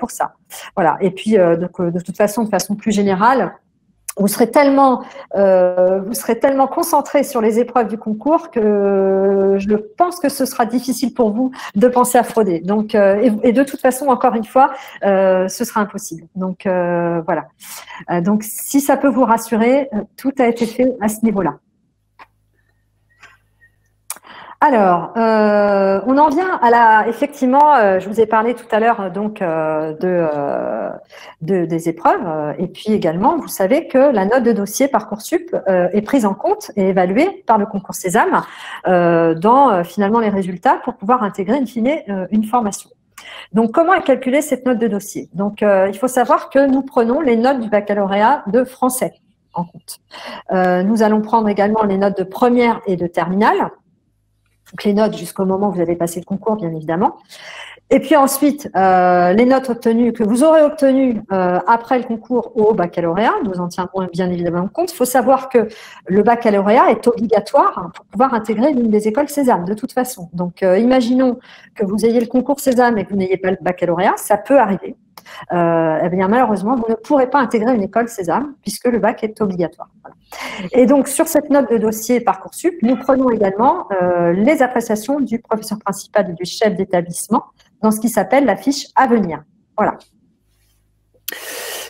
ça. Voilà. Et puis, donc, de toute façon, de façon plus générale, vous serez tellement concentré sur les épreuves du concours que je pense que ce sera difficile pour vous de penser à frauder. Donc, et de toute façon, encore une fois, ce sera impossible. Donc, voilà. Donc, si ça peut vous rassurer, tout a été fait à ce niveau-là. Alors, on en vient à effectivement, je vous ai parlé tout à l'heure donc des épreuves, et puis également, vous savez que la note de dossier Parcoursup est prise en compte et évaluée par le concours Sésame dans finalement les résultats pour pouvoir intégrer in fine une formation. Donc, comment est calculée cette note de dossier? Donc, il faut savoir que nous prenons les notes du baccalauréat de français en compte. Nous allons prendre également les notes de première et de terminale. Donc, les notes jusqu'au moment où vous avez passé le concours, bien évidemment. Et puis ensuite, les notes obtenues que vous aurez obtenues après le concours au baccalauréat, nous en tiendrons bien évidemment compte. Il faut savoir que le baccalauréat est obligatoire pour pouvoir intégrer l'une des écoles Sésame, de toute façon. Donc, imaginons que vous ayez le concours Sésame et que vous n'ayez pas le baccalauréat, ça peut arriver. Eh bien, malheureusement, vous ne pourrez pas intégrer une école Sésame puisque le bac est obligatoire. Voilà. Et donc, sur cette note de dossier Parcoursup, nous prenons également les appréciations du professeur principal et du chef d'établissement dans ce qui s'appelle la fiche à venir. Voilà.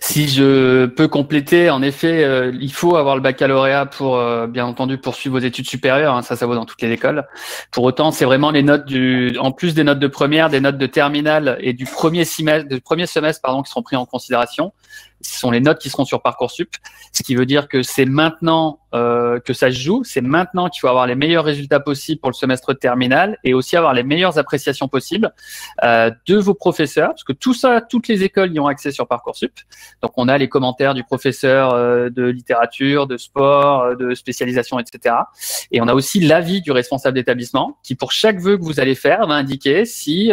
Si je peux compléter, en effet, il faut avoir le baccalauréat pour, bien entendu, poursuivre vos études supérieures. Hein, ça vaut dans toutes les écoles. Pour autant, c'est vraiment les notes en plus des notes de première, des notes de terminale et du premier semestre, pardon, qui seront pris en considération. Ce sont les notes qui seront sur Parcoursup, ce qui veut dire que c'est maintenant que ça se joue, c'est maintenant qu'il faut avoir les meilleurs résultats possibles pour le semestre terminal et aussi avoir les meilleures appréciations possibles de vos professeurs, parce que tout ça, toutes les écoles y ont accès sur Parcoursup. Donc, on a les commentaires du professeur de littérature, de sport, de spécialisation, etc. Et on a aussi l'avis du responsable d'établissement qui, pour chaque vœu que vous allez faire, va indiquer si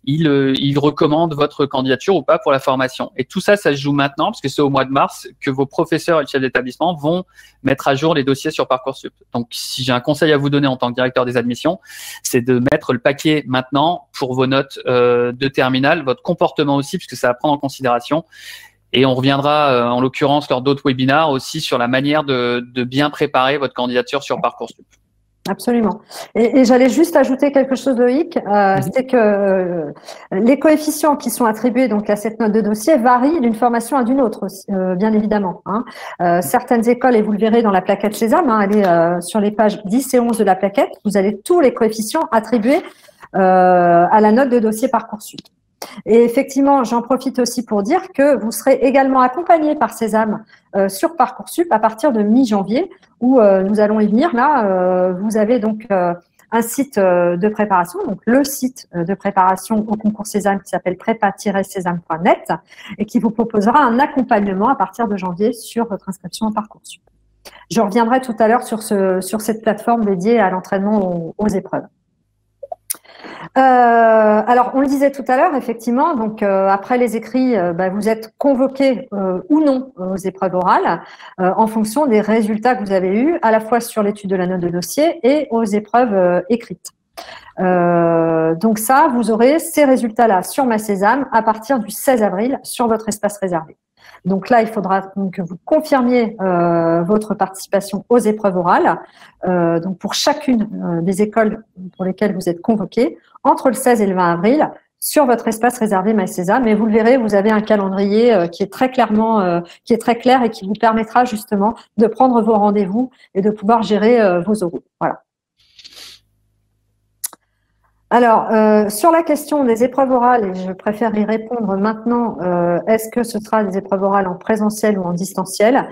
il recommande votre candidature ou pas pour la formation. Et tout ça, ça se joue maintenant, parce que c'est au mois de mars que vos professeurs et le chef d'établissement vont mettre à jour les dossiers sur Parcoursup. Donc, si j'ai un conseil à vous donner en tant que directeur des admissions, c'est de mettre le paquet maintenant pour vos notes de terminale, votre comportement aussi, puisque ça va prendre en considération. Et on reviendra, en l'occurrence, lors d'autres webinars aussi sur la manière de bien préparer votre candidature sur Parcoursup. Absolument. Et j'allais juste ajouter quelque chose, Loïc, c'est que les coefficients qui sont attribués donc à cette note de dossier varient d'une formation à d'une autre, aussi, bien évidemment. Hein. Certaines écoles, et vous le verrez dans la plaquette Sésame, hein, elle est sur les pages 10 et 11 de la plaquette, vous avez tous les coefficients attribués à la note de dossier Parcoursup. Et effectivement, j'en profite aussi pour dire que vous serez également accompagné par Sésame sur Parcoursup à partir de mi-janvier, où nous allons y venir. Là, vous avez donc un site de préparation, donc le site de préparation au concours Sésame qui s'appelle prépa-sésame.net et qui vous proposera un accompagnement à partir de janvier sur votre inscription à Parcoursup. Je reviendrai tout à l'heure sur cette plateforme dédiée à l'entraînement aux épreuves. Alors, on le disait tout à l'heure, effectivement, donc après les écrits, vous êtes convoqué ou non aux épreuves orales en fonction des résultats que vous avez eus, à la fois sur l'étude de la note de dossier et aux épreuves écrites. Donc ça, vous aurez ces résultats-là sur MySésame à partir du 16 avril sur votre espace réservé. Donc là, il faudra que vous confirmiez votre participation aux épreuves orales. Donc pour chacune des écoles pour lesquelles vous êtes convoqués, entre le 16 et le 20 avril, sur votre espace réservé MySésame. Mais vous le verrez, vous avez un calendrier qui est très clairement, qui est très clair et qui vous permettra justement de prendre vos rendez-vous et de pouvoir gérer vos oraux. Voilà. Alors, sur la question des épreuves orales, et je préfère y répondre maintenant, est-ce que ce sera des épreuves orales en présentiel ou en distanciel?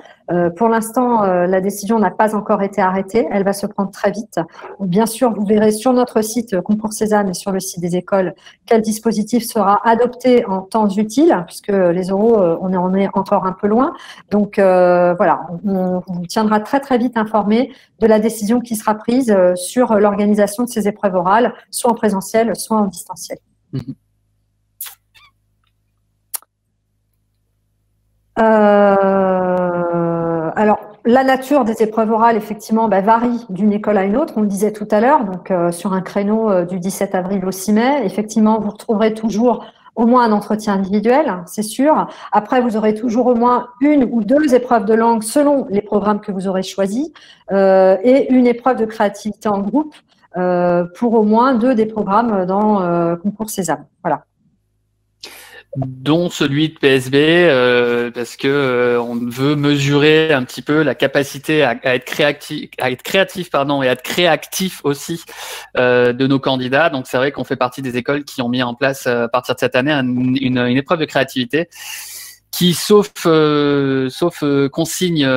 Pour l'instant, la décision n'a pas encore été arrêtée. Elle va se prendre très vite. Bien sûr, vous verrez sur notre site Concours Sésame et sur le site des écoles quel dispositif sera adopté en temps utile, puisque les oraux, on en est encore un peu loin. Donc, voilà, on vous tiendra très, très vite informé de la décision qui sera prise sur l'organisation de ces épreuves orales, soit en présentiel, soit en distanciel. Alors, la nature des épreuves orales, effectivement, varie d'une école à une autre. On le disait tout à l'heure, donc sur un créneau du 17 avril au 6 mai, effectivement, vous retrouverez toujours au moins un entretien individuel, c'est sûr. Après, vous aurez toujours au moins une ou deux épreuves de langue selon les programmes que vous aurez choisis et une épreuve de créativité en groupe pour au moins 2 des programmes dans Concours Sésame. Voilà. Dont celui de PSB, parce que on veut mesurer un petit peu la capacité à être créatif, et à être créatif aussi de nos candidats. Donc c'est vrai qu'on fait partie des écoles qui ont mis en place à partir de cette année une épreuve de créativité qui, sauf consigne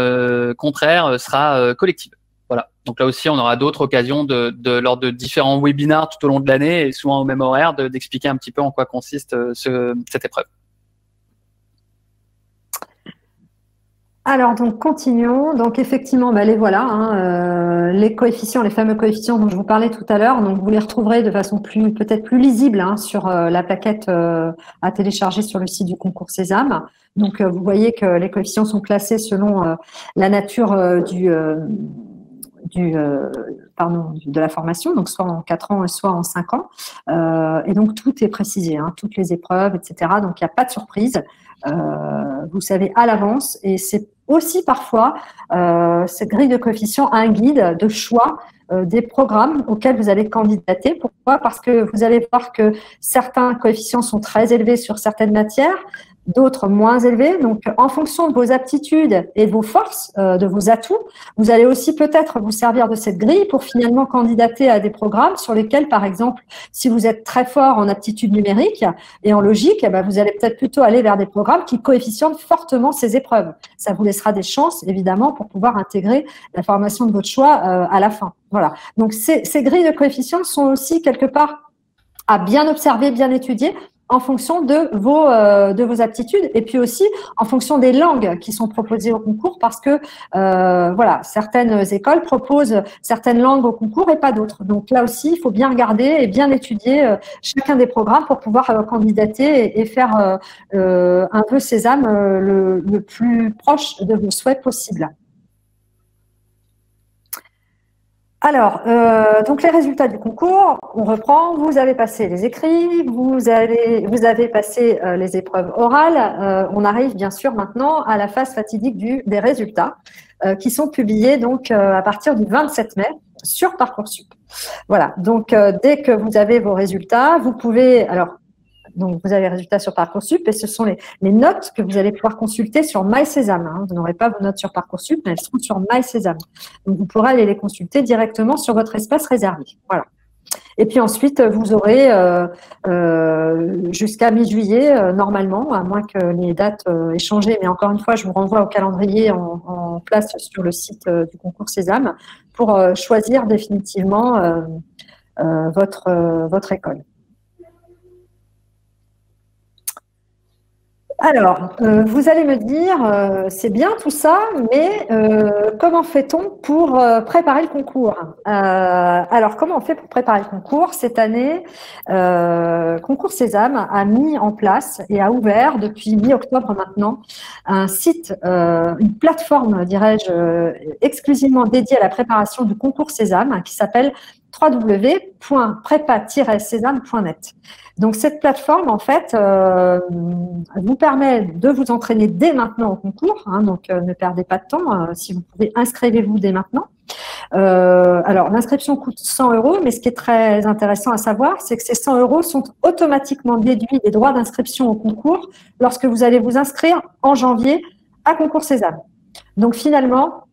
contraire, sera collective. Voilà. Donc là aussi, on aura d'autres occasions lors de différents webinars tout au long de l'année et souvent au même horaire d'expliquer un petit peu en quoi consiste cette épreuve. Alors, donc, continuons. Donc, effectivement, les voilà, les coefficients, les fameux coefficients dont je vous parlais tout à l'heure. Donc, vous les retrouverez de façon peut-être plus lisible sur la plaquette à télécharger sur le site du Concours Sésame. Donc, vous voyez que les coefficients sont classés selon la nature de la formation, donc soit en 4 ans, soit en 5 ans. Et donc, tout est précisé, toutes les épreuves, etc. Donc, il n'y a pas de surprise. Vous savez à l'avance. Et c'est aussi parfois, cette grille de coefficients a un guide de choix des programmes auxquels vous allez candidater. Pourquoi? Parce que vous allez voir que certains coefficients sont très élevés sur certaines matières, d'autres moins élevés. Donc, en fonction de vos aptitudes et de vos forces, de vos atouts, vous allez aussi peut-être vous servir de cette grille pour finalement candidater à des programmes sur lesquels, par exemple, si vous êtes très fort en aptitudes numériques et en logique, vous allez peut-être plutôt aller vers des programmes qui coefficientent fortement ces épreuves. Ça vous laissera des chances, évidemment, pour pouvoir intégrer la formation de votre choix à la fin. Voilà. Donc, ces grilles de coefficients sont aussi quelque part à bien observer, bien étudier, en fonction de vos aptitudes et puis aussi en fonction des langues qui sont proposées au concours parce que voilà, certaines écoles proposent certaines langues au concours et pas d'autres. Donc là aussi, il faut bien regarder et bien étudier chacun des programmes pour pouvoir candidater et faire un vœu Sésame le plus proche de vos souhaits possible. Alors, donc les résultats du concours, on reprend. Vous avez passé les écrits, vous avez passé les épreuves orales. On arrive bien sûr maintenant à la phase fatidique des résultats qui sont publiés donc à partir du 27 mai sur Parcoursup. Voilà. Donc dès que vous avez vos résultats, vous pouvez donc, vous avez les résultats sur Parcoursup et ce sont les notes que vous allez pouvoir consulter sur MySésame. Vous n'aurez pas vos notes sur Parcoursup, mais elles seront sur MySésame. Donc, vous pourrez aller les consulter directement sur votre espace réservé. Voilà. Et puis ensuite, vous aurez jusqu'à mi-juillet, normalement, à moins que les dates aient changé. Mais encore une fois, je vous renvoie au calendrier en place sur le site du Concours Sésame pour choisir définitivement votre école. Alors, vous allez me dire, c'est bien tout ça, mais comment fait-on pour préparer le concours? Alors, comment on fait pour préparer le concours? Cette année, Concours Sésame a mis en place et a ouvert depuis mi-octobre maintenant un site, une plateforme, dirais-je, exclusivement dédiée à la préparation du Concours Sésame qui s'appelle www.prépa-sésame.net. Donc, cette plateforme, en fait, vous permet de vous entraîner dès maintenant au concours. Donc, ne perdez pas de temps. Si vous pouvez, inscrivez-vous dès maintenant. Alors, l'inscription coûte 100 €, mais ce qui est très intéressant à savoir, c'est que ces 100 € sont automatiquement déduits des droits d'inscription au concours lorsque vous allez vous inscrire en janvier à Concours Sésame. Donc, finalement,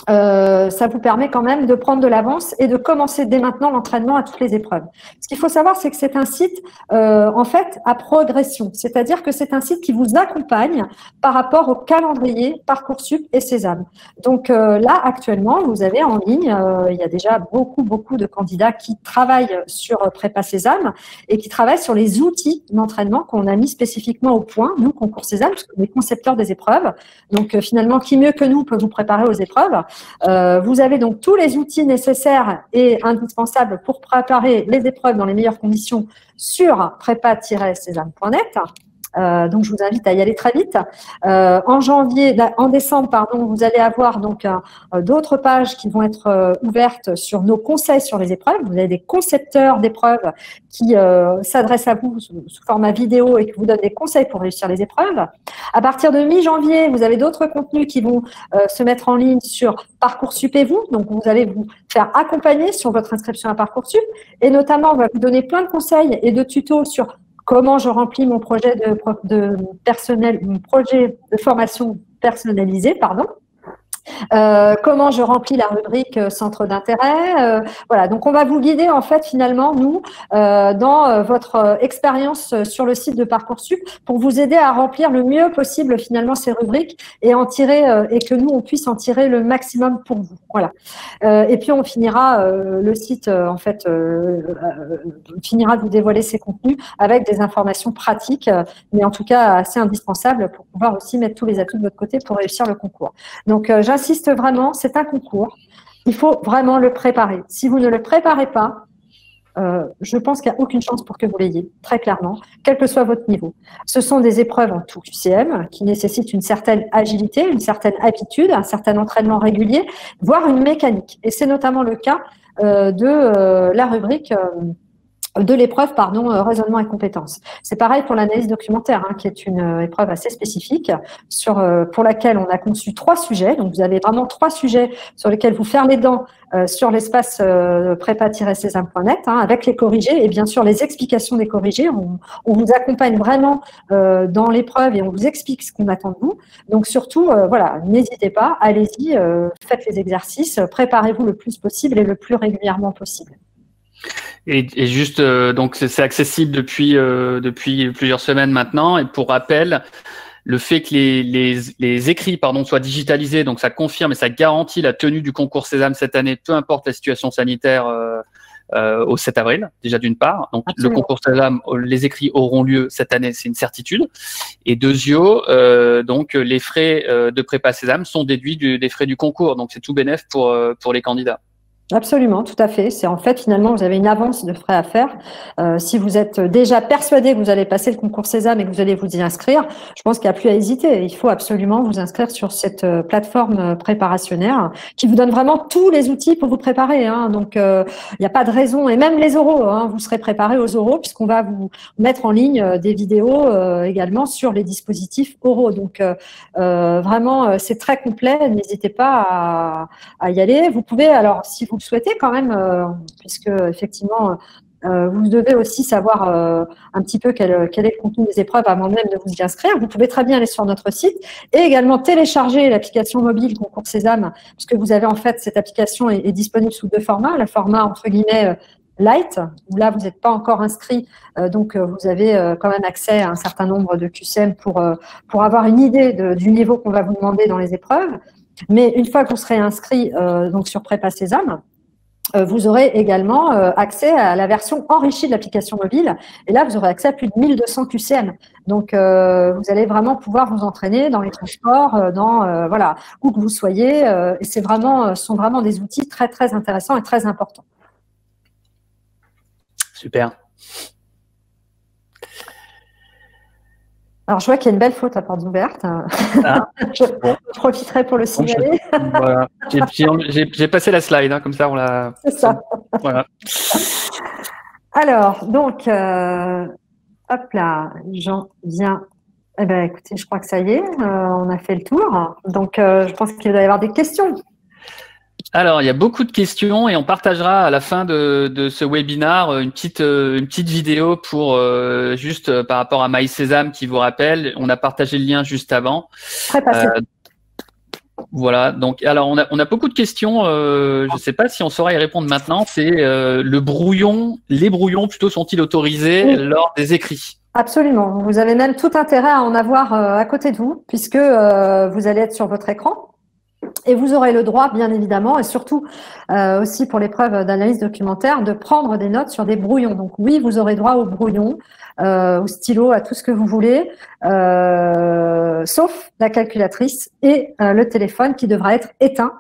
ça vous permet quand même de prendre de l'avance et de commencer dès maintenant l'entraînement à toutes les épreuves. Ce qu'il faut savoir, c'est que c'est un site en fait à progression, c'est-à-dire que c'est un site qui vous accompagne par rapport au calendrier Parcoursup et Sésame. Donc là, actuellement, vous avez en ligne, il y a déjà beaucoup de candidats qui travaillent sur Prépa Sésame et qui travaillent sur les outils d'entraînement qu'on a mis spécifiquement au point, nous, Concours Sésame, parce qu'on est concepteurs des épreuves. Donc finalement, qui mieux que nous peut vous préparer aux épreuves? Vous avez donc tous les outils nécessaires et indispensables pour préparer les épreuves dans les meilleures conditions sur prépa-sésame.net. Donc, je vous invite à y aller très vite. En décembre, pardon, vous allez avoir donc d'autres pages qui vont être ouvertes sur nos conseils sur les épreuves. Vous avez des concepteurs d'épreuves qui s'adressent à vous sous format vidéo et qui vous donnent des conseils pour réussir les épreuves. À partir de mi-janvier, vous avez d'autres contenus qui vont se mettre en ligne sur Parcoursup et vous. Donc, vous allez vous faire accompagner sur votre inscription à Parcoursup et notamment, on va vous donner plein de conseils et de tutos sur comment je remplis mon projet mon projet de formation personnalisé, pardon. Comment je remplis la rubrique centre d'intérêt. Voilà, donc on va vous guider en fait finalement, nous, dans votre expérience sur le site de Parcoursup pour vous aider à remplir le mieux possible finalement ces rubriques et en tirer et que nous, on puisse en tirer le maximum pour vous. Voilà. Et puis on finira le site, en fait, finira de vous dévoiler ces contenus avec des informations pratiques, mais en tout cas assez indispensables pour pouvoir aussi mettre tous les atouts de votre côté pour réussir le concours. Donc, j'insiste vraiment, c'est un concours. Il faut vraiment le préparer. Si vous ne le préparez pas, je pense qu'il n'y a aucune chance pour que vous l'ayez, très clairement, quel que soit votre niveau. Ce sont des épreuves en tout QCM qui nécessitent une certaine agilité, une certaine habitude, un certain entraînement régulier, voire une mécanique. Et c'est notamment le cas de la rubrique de l'épreuve, raisonnement et compétences. C'est pareil pour l'analyse documentaire, qui est une épreuve assez spécifique pour laquelle on a conçu 3 sujets. Donc, vous avez vraiment 3 sujets sur lesquels vous faire les dents sur l'espace prépa-sésame.net avec les corrigés et bien sûr les explications des corrigés. On vous accompagne vraiment dans l'épreuve et on vous explique ce qu'on attend de vous. Donc, surtout, voilà, n'hésitez pas, allez-y, faites les exercices, préparez-vous le plus possible et le plus régulièrement possible. Et juste, donc c'est accessible depuis plusieurs semaines maintenant. Et pour rappel, le fait que les écrits soient digitalisés, donc ça confirme et ça garantit la tenue du concours Sésame cette année, peu importe la situation sanitaire au 7 avril, déjà d'une part. Donc absolument. Le concours Sésame, les écrits auront lieu cette année, c'est une certitude. Et deuxièmement, donc les frais de prépa Sésame sont déduits des frais du concours. Donc c'est tout bénef pour les candidats. Absolument, tout à fait. C'est en fait, finalement, vous avez une avance de frais à faire. Si vous êtes déjà persuadé que vous allez passer le concours Sésame et que vous allez vous y inscrire, je pense qu'il n'y a plus à hésiter. Il faut absolument vous inscrire sur cette plateforme préparationnaire qui vous donne vraiment tous les outils pour vous préparer. Donc, il n'y a pas de raison. Et même les oraux, vous serez préparé aux oraux puisqu'on va vous mettre en ligne des vidéos également sur les dispositifs oraux. Donc, vraiment, c'est très complet. N'hésitez pas à y aller. Vous pouvez, alors, si vous le souhaitez quand même, puisque effectivement, vous devez aussi savoir un petit peu quel est le contenu des épreuves avant même de vous y inscrire. Vous pouvez très bien aller sur notre site et également télécharger l'application mobile Concours Sésame, puisque vous avez en fait cette application est disponible sous 2 formats. Le format entre guillemets light, où là vous n'êtes pas encore inscrit, donc vous avez quand même accès à un certain nombre de QCM pour avoir une idée du niveau qu'on va vous demander dans les épreuves. Mais une fois que vous serez inscrit donc sur Prépa Sésame, vous aurez également accès à la version enrichie de l'application mobile. Et là, vous aurez accès à plus de 1200 QCM. Donc, vous allez vraiment pouvoir vous entraîner dans les transports, voilà, où que vous soyez. Et ce sont vraiment des outils très, très intéressants et très importants. Super. Alors, je vois qu'il y a une belle faute à porte ouverte. Ah, bon. Je profiterai pour le signaler. Voilà. J'ai passé la slide, hein, comme ça on l'a. C'est ça. Voilà. Alors, donc, hop là, j'en viens. Eh bien, écoutez, je crois que ça y est, on a fait le tour. Donc, je pense qu'il doit y avoir des questions. Alors, il y a beaucoup de questions et on partagera à la fin de ce webinaire une petite vidéo pour juste par rapport à MySesame qui vous rappelle. On a partagé le lien juste avant. Très passé. Voilà. Donc, alors on a beaucoup de questions. Je ne sais pas si on saura y répondre maintenant. C'est les brouillons plutôt sont-ils autorisés lors des écrits? Absolument. Vous avez même tout intérêt à en avoir à côté de vous, puisque vous allez être sur votre écran. Et vous aurez le droit, bien évidemment, et surtout aussi pour l'épreuve d'analyse documentaire, de prendre des notes sur des brouillons. Donc oui, vous aurez droit aux brouillons, au stylo, à tout ce que vous voulez, sauf la calculatrice et le téléphone qui devra être éteint.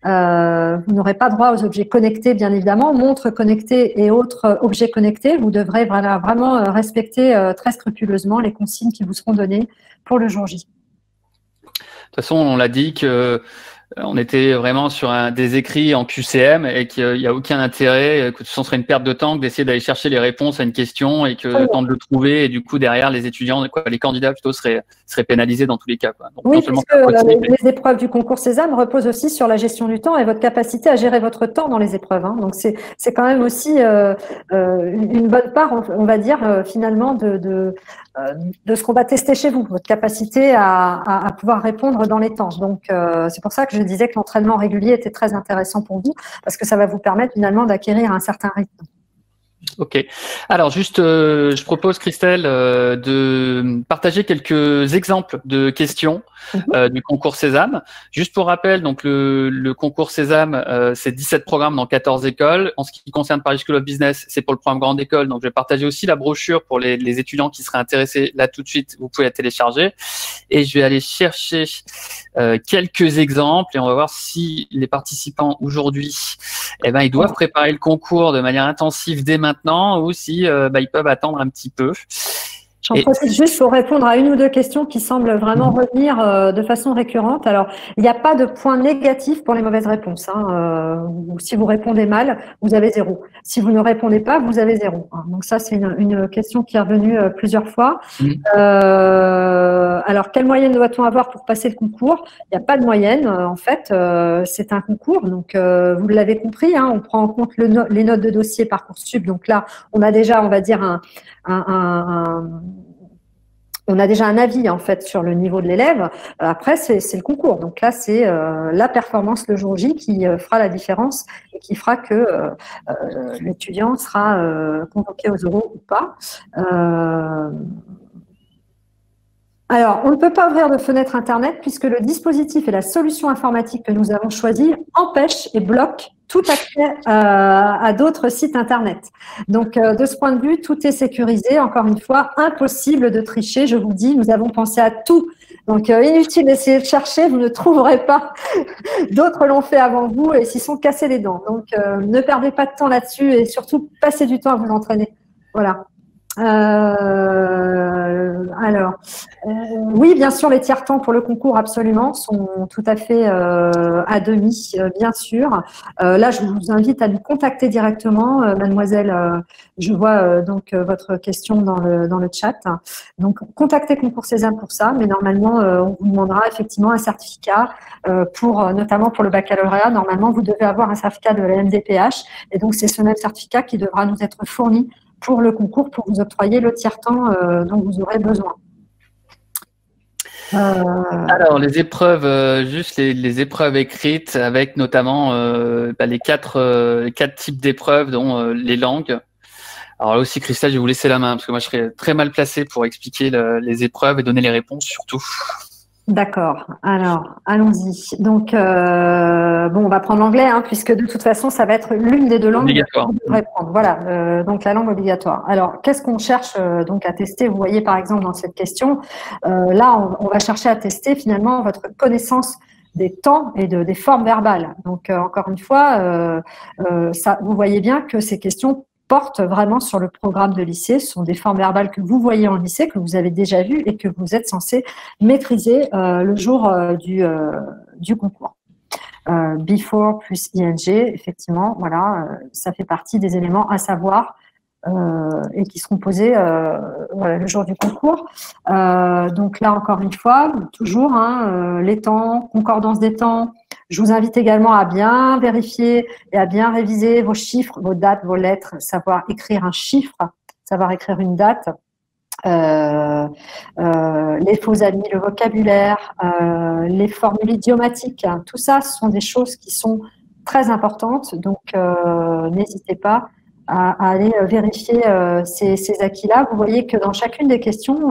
Vous n'aurez pas droit aux objets connectés, bien évidemment, montres connectées et autres objets connectés. Vous devrez vraiment respecter très scrupuleusement les consignes qui vous seront données pour le jour J. De toute façon, on l'a dit que on était vraiment sur des écrits en QCM et qu'il n'y a aucun intérêt, que ce serait une perte de temps d'essayer d'aller chercher les réponses à une question et que le temps de le trouver et du coup derrière les étudiants, les candidats plutôt seraient pénalisés dans tous les cas. Donc, oui, parce que les épreuves du concours Sésame reposent aussi sur la gestion du temps et votre capacité à gérer votre temps dans les épreuves. Hein. Donc c'est quand même aussi une bonne part, on va dire finalement de ce qu'on va tester chez vous, votre capacité à pouvoir répondre dans les temps. Donc, c'est pour ça que je disais que l'entraînement régulier était très intéressant pour vous, parce que ça va vous permettre finalement d'acquérir un certain rythme. Ok. Alors juste, je propose Christelle de partager quelques exemples de questions du concours Sésame. Juste pour rappel, donc le concours Sésame, c'est 17 programmes dans 14 écoles. En ce qui concerne Paris School of Business, c'est pour le programme Grande École. Donc je vais partager aussi la brochure pour les étudiants qui seraient intéressés. Là tout de suite, vous pouvez la télécharger. Et je vais aller chercher quelques exemples et on va voir si les participants aujourd'hui, ils doivent préparer le concours de manière intensive dès maintenant ou si ils peuvent attendre un petit peu. J'en profite juste pour répondre à une ou deux questions qui semblent vraiment revenir de façon récurrente. Alors, il n'y a pas de point négatif pour les mauvaises réponses. Hein. Si vous répondez mal, vous avez 0. Si vous ne répondez pas, vous avez 0. Donc ça, c'est une question qui est revenue plusieurs fois. Alors, quelle moyenne doit-on avoir pour passer le concours? Il n'y a pas de moyenne. En fait, c'est un concours. Donc, vous l'avez compris, hein, on prend en compte les notes de dossier Parcoursup. Donc là, on a déjà, on va dire, on a déjà un avis en fait sur le niveau de l'élève. Après, c'est le concours. Donc là, c'est la performance le jour J qui fera la différence et qui fera que l'étudiant sera convoqué aux oraux ou pas. Alors, on ne peut pas ouvrir de fenêtre Internet puisque le dispositif et la solution informatique que nous avons choisie empêchent et bloquent tout accès à d'autres sites Internet. Donc, de ce point de vue, tout est sécurisé. Encore une fois, impossible de tricher. Je vous dis, nous avons pensé à tout. Donc, inutile d'essayer de chercher, vous ne trouverez pas. D'autres l'ont fait avant vous et s'y sont cassés les dents. Donc, ne perdez pas de temps là-dessus et surtout, passez du temps à vous entraîner. Voilà. Oui, bien sûr, les tiers-temps pour le concours, absolument, sont tout à fait à demi, bien sûr. Là, je vous invite à nous contacter directement, mademoiselle. Je vois donc votre question dans le chat. Donc, contactez Concours Sésame pour ça, mais normalement, on vous demandera effectivement un certificat notamment pour le baccalauréat. Normalement, vous devez avoir un certificat de la MDPH, et donc c'est ce même certificat qui devra nous être fourni pour le concours, pour vous octroyer le tiers-temps dont vous aurez besoin. Alors, les épreuves, juste les épreuves écrites avec notamment les quatre types d'épreuves, dont les langues. Alors là aussi, Christelle, je vais vous laisser la main parce que moi, je serais très mal placé pour expliquer les épreuves et donner les réponses surtout. D'accord. Alors, allons-y. Donc, on va prendre l'anglais, hein, puisque de toute façon, ça va être l'une des deux langues que vous devrez prendre. Voilà, donc la langue obligatoire. Alors, qu'est-ce qu'on cherche donc à tester? Vous voyez, par exemple, dans cette question, là, on va chercher à tester finalement votre connaissance des temps et des formes verbales. Donc, encore une fois, vous voyez bien que ces questions portent vraiment sur le programme de lycée. Ce sont des formes verbales que vous voyez en lycée, que vous avez déjà vues et que vous êtes censé maîtriser le jour du concours. Before plus ing, effectivement, voilà, ça fait partie des éléments à savoir et qui seront posés voilà, le jour du concours. Donc là, encore une fois, toujours, les temps, concordance des temps. Je vous invite également à bien vérifier et à bien réviser vos chiffres, vos dates, vos lettres, savoir écrire un chiffre, savoir écrire une date. Les faux amis, le vocabulaire, les formules idiomatiques, tout ça, ce sont des choses qui sont très importantes. Donc, n'hésitez pas à aller vérifier ces acquis-là. Vous voyez que dans chacune des questions,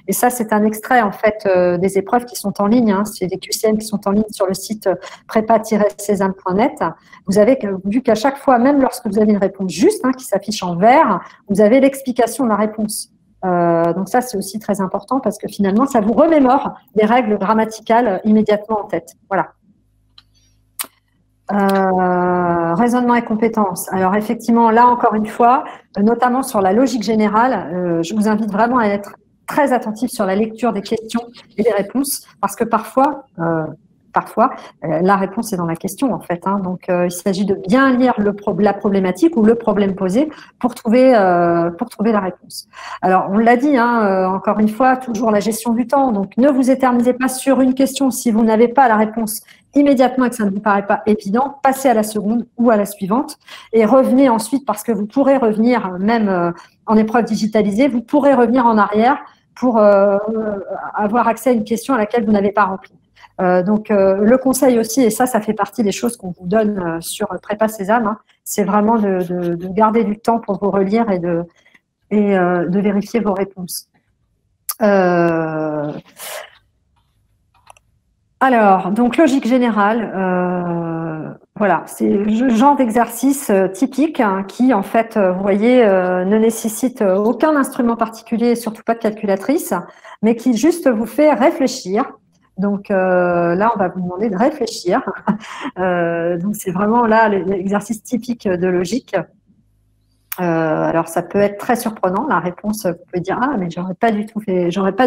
et ça c'est un extrait en fait des épreuves qui sont en ligne, c'est des QCM qui sont en ligne sur le site prépa-sésame.net. Vous avez vu qu'à chaque fois, même lorsque vous avez une réponse juste, qui s'affiche en vert, vous avez l'explication de la réponse. Donc ça c'est aussi très important parce que finalement ça vous remémore des règles grammaticales immédiatement en tête. Voilà. Raisonnement et compétences. Alors effectivement, là encore une fois, notamment sur la logique générale, je vous invite vraiment à être très attentif sur la lecture des questions et des réponses, parce que parfois, la réponse est dans la question en fait. Donc il s'agit de bien lire la problématique ou le problème posé pour trouver la réponse. Alors on l'a dit, encore une fois, toujours la gestion du temps. Donc ne vous éternisez pas sur une question si vous n'avez pas la réponse immédiatement et que ça ne vous paraît pas évident. Passez à la seconde ou à la suivante et revenez ensuite, parce que vous pourrez revenir même en épreuve digitalisée, vous pourrez revenir en arrière pour avoir accès à une question à laquelle vous n'avez pas rempli. Donc le conseil aussi, et ça fait partie des choses qu'on vous donne sur Prépa Sésame, c'est vraiment de garder du temps pour vous relire et de vérifier vos réponses. Alors, donc logique générale, voilà, c'est le genre d'exercice typique qui, en fait, vous voyez, ne nécessite aucun instrument particulier, surtout pas de calculatrice, mais qui juste vous fait réfléchir. Donc là, on va vous demander de réfléchir. Donc c'est vraiment là l'exercice typique de logique. Alors ça peut être très surprenant, la réponse, vous pouvez dire mais j'aurais pas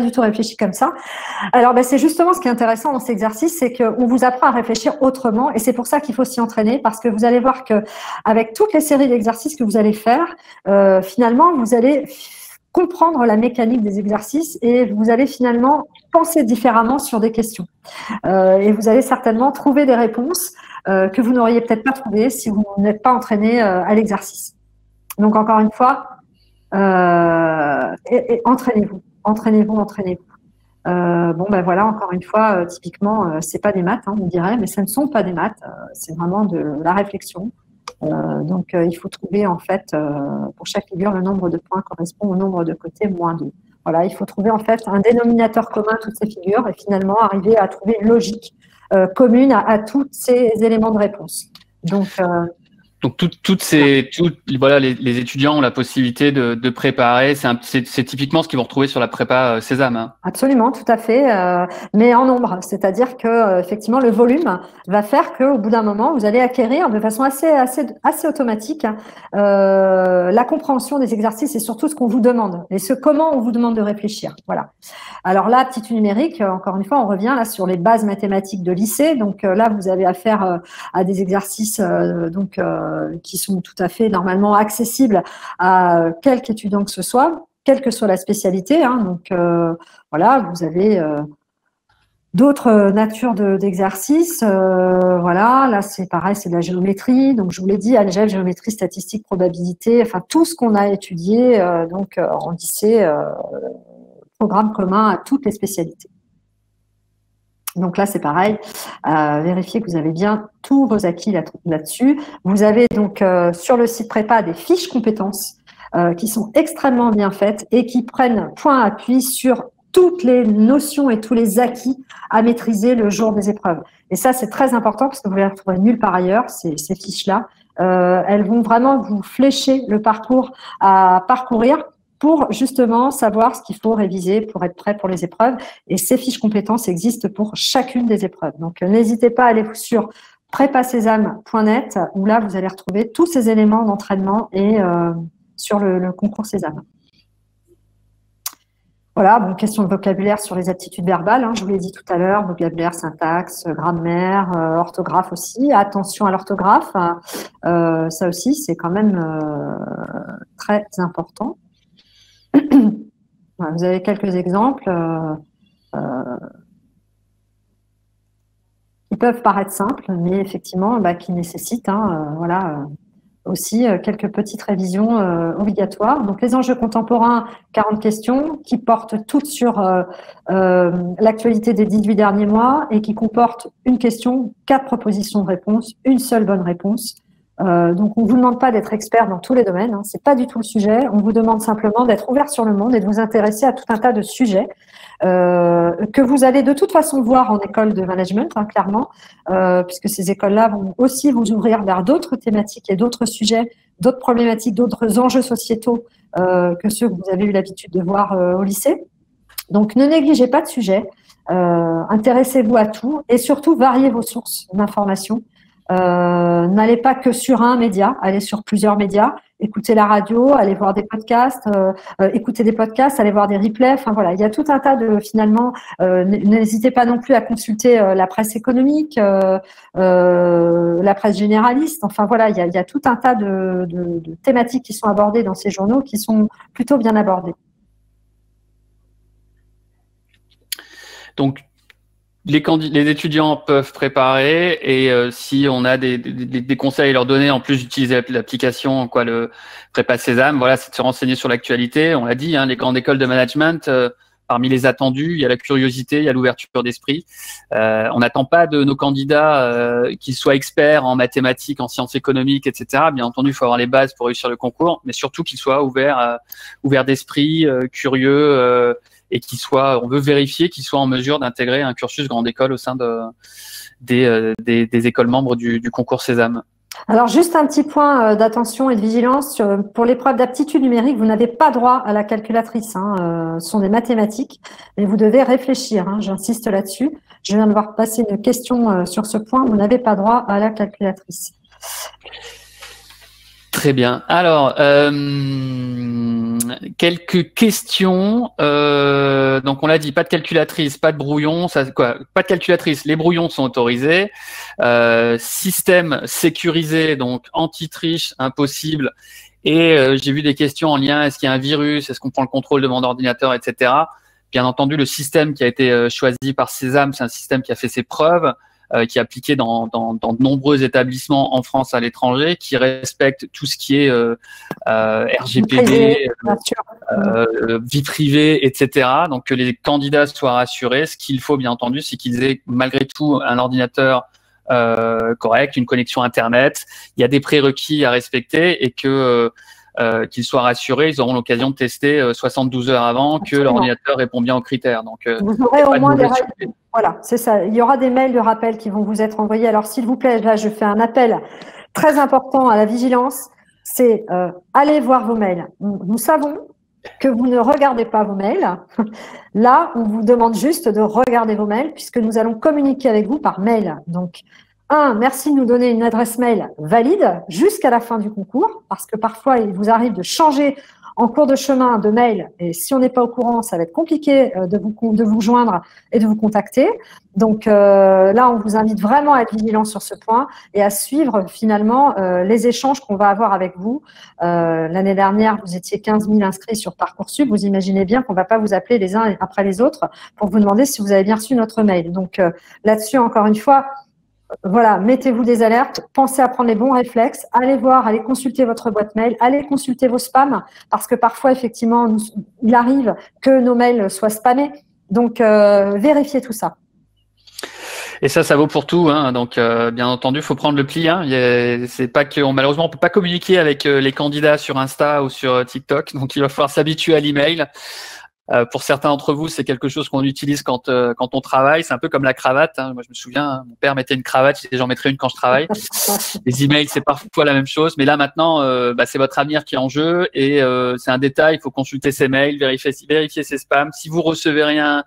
du tout réfléchi comme ça. Alors c'est justement ce qui est intéressant dans cet exercice, c'est qu'on vous apprend à réfléchir autrement, et c'est pour ça qu'il faut s'y entraîner, parce que vous allez voir que avec toutes les séries d'exercices que vous allez faire, finalement vous allez comprendre la mécanique des exercices et vous allez finalement penser différemment sur des questions. Et vous allez certainement trouver des réponses que vous n'auriez peut-être pas trouvées si vous n'êtes pas entraîné à l'exercice. Donc, encore une fois, entraînez-vous. Voilà, encore une fois, typiquement, c'est pas des maths, on dirait, mais ce ne sont pas des maths, c'est vraiment de la réflexion. Donc, il faut trouver, en fait, pour chaque figure, le nombre de points correspond au nombre de côtés, moins 2. Voilà, il faut trouver, en fait, un dénominateur commun à toutes ces figures et finalement arriver à trouver une logique commune à tous ces éléments de réponse. Donc voilà, les étudiants ont la possibilité de préparer. C'est typiquement ce qu'ils vont retrouver sur la prépa Sésame. Absolument, tout à fait, mais en nombre. C'est-à-dire que effectivement, le volume va faire qu'au bout d'un moment, vous allez acquérir de façon assez automatique la compréhension des exercices et surtout ce qu'on vous demande et comment on vous demande de réfléchir. Voilà. Alors là, aptitude numérique, encore une fois, on revient là sur les bases mathématiques de lycée. Donc là, vous avez affaire à des exercices qui sont tout à fait normalement accessibles à quelque étudiant que ce soit, quelle que soit la spécialité. Donc voilà, vous avez d'autres natures d'exercices. Voilà, là c'est pareil, c'est de la géométrie. Donc je vous l'ai dit, algèbre, géométrie, statistique, probabilité, enfin tout ce qu'on a étudié en lycée, programme commun à toutes les spécialités. Donc là, c'est pareil, vérifiez que vous avez bien tous vos acquis là-dessus. Vous avez donc sur le site prépa des fiches compétences qui sont extrêmement bien faites et qui prennent point appui sur toutes les notions et tous les acquis à maîtriser le jour des épreuves. Et ça, c'est très important parce que vous ne les retrouverez nulle part ailleurs, ces fiches-là. Elles vont vraiment vous flécher le parcours à parcourir pour justement savoir ce qu'il faut réviser pour être prêt pour les épreuves. Et ces fiches compétences existent pour chacune des épreuves. Donc, n'hésitez pas à aller sur prépasésame.net, où là, vous allez retrouver tous ces éléments d'entraînement et sur le concours Sésame. Voilà, bon, question de vocabulaire sur les aptitudes verbales, hein, je vous l'ai dit tout à l'heure, vocabulaire, syntaxe, grammaire, orthographe aussi. Attention à l'orthographe, ça aussi, c'est quand même très important. Voilà, vous avez quelques exemples qui peuvent paraître simples, mais effectivement, qui nécessitent aussi quelques petites révisions obligatoires. Donc, les enjeux contemporains, 40 questions qui portent toutes sur l'actualité des 18 derniers mois et qui comportent une question, 4 propositions de réponse, une seule bonne réponse. Donc, on ne vous demande pas d'être expert dans tous les domaines, hein, c'est pas du tout le sujet. On vous demande simplement d'être ouvert sur le monde et de vous intéresser à tout un tas de sujets que vous allez de toute façon voir en école de management, hein, clairement, puisque ces écoles-là vont aussi vous ouvrir vers d'autres thématiques et d'autres sujets, d'autres problématiques, d'autres enjeux sociétaux que ceux que vous avez eu l'habitude de voir au lycée. Donc, ne négligez pas de sujet, intéressez-vous à tout et surtout variez vos sources d'information. N'allez pas que sur un média, allez sur plusieurs médias, écoutez la radio, allez voir des podcasts, écoutez des podcasts, allez voir des replays. Enfin voilà, il y a tout un tas de finalement. N'hésitez pas non plus à consulter la presse économique, la presse généraliste. Enfin voilà, il y a tout un tas de thématiques qui sont abordées dans ces journaux qui sont plutôt bien abordées. Donc, les étudiants peuvent préparer et si on a des conseils à leur donner, en plus d'utiliser l'application, le Prépa Sésame, voilà, c'est de se renseigner sur l'actualité. On l'a dit, hein, les grandes écoles de management, parmi les attendus, il y a la curiosité, il y a l'ouverture d'esprit. On n'attend pas de nos candidats qu'ils soient experts en mathématiques, en sciences économiques, etc. Bien entendu, il faut avoir les bases pour réussir le concours, mais surtout qu'ils soient ouverts d'esprit, curieux. Et on veut vérifier qu'ils soient en mesure d'intégrer un cursus grande école au sein des écoles membres du concours Sésame. Alors, juste un petit point d'attention et de vigilance. Pour l'épreuve d'aptitude numérique, vous n'avez pas droit à la calculatrice. Ce sont des mathématiques, mais vous devez réfléchir. J'insiste là-dessus. Je viens de voir passer une question sur ce point. Vous n'avez pas droit à la calculatrice. Très bien. Alors, quelques questions. Donc, on l'a dit, pas de calculatrice, pas de brouillon. Pas de calculatrice. Les brouillons sont autorisés. Système sécurisé, donc anti-triche, impossible. Et j'ai vu des questions en lien. Est-ce qu'il y a un virus? Est-ce qu'on prend le contrôle de mon ordinateur, etc. Bien entendu, le système qui a été choisi par Sésame, c'est un système qui a fait ses preuves. Qui est appliqué dans de nombreux établissements en France, à l'étranger, qui respecte tout ce qui est RGPD, vie privée, etc. Donc que les candidats soient rassurés. Ce qu'il faut, bien entendu, c'est qu'ils aient malgré tout un ordinateur correct, une connexion Internet. Il y a des prérequis à respecter et que qu'ils soient rassurés, ils auront l'occasion de tester 72 heures avant que l'ordinateur répond bien aux critères. Donc, vous aurez au moins des rappels. Voilà, c'est ça. Il y aura des mails de rappel qui vont vous être envoyés. Alors, s'il vous plaît, là, je fais un appel très important à la vigilance. C'est allez voir vos mails. Nous savons que vous ne regardez pas vos mails. Là, on vous demande juste de regarder vos mails puisque nous allons communiquer avec vous par mail. Donc, merci de nous donner une adresse mail valide jusqu'à la fin du concours, parce que parfois, il vous arrive de changer en cours de chemin de mail, et si on n'est pas au courant, ça va être compliqué de vous joindre et de vous contacter. Donc là, on vous invite vraiment à être vigilant sur ce point et à suivre finalement les échanges qu'on va avoir avec vous. L'année dernière, vous étiez 15 000 inscrits sur Parcoursup. Vous imaginez bien qu'on ne va pas vous appeler les uns après les autres pour vous demander si vous avez bien reçu notre mail. Donc là-dessus, encore une fois, voilà, mettez-vous des alertes, pensez à prendre les bons réflexes, allez consulter votre boîte mail, allez consulter vos spams, parce que parfois, effectivement, il arrive que nos mails soient spammés. Donc, vérifiez tout ça. Et ça vaut pour tout, hein. Donc, bien entendu, il faut prendre le pli. Hein. C'est pas que malheureusement, on peut pas communiquer avec les candidats sur Insta ou sur TikTok. Donc, il va falloir s'habituer à l'email. Pour certains d'entre vous, c'est quelque chose qu'on utilise quand on travaille. C'est un peu comme la cravate. Hein. Moi, je me souviens, mon père mettait une cravate, j'en mettrais une quand je travaille. Les emails, c'est parfois la même chose. Mais là, maintenant, c'est votre avenir qui est en jeu et c'est un détail. Il faut consulter ses mails, vérifier ses spams. Si vous recevez rien,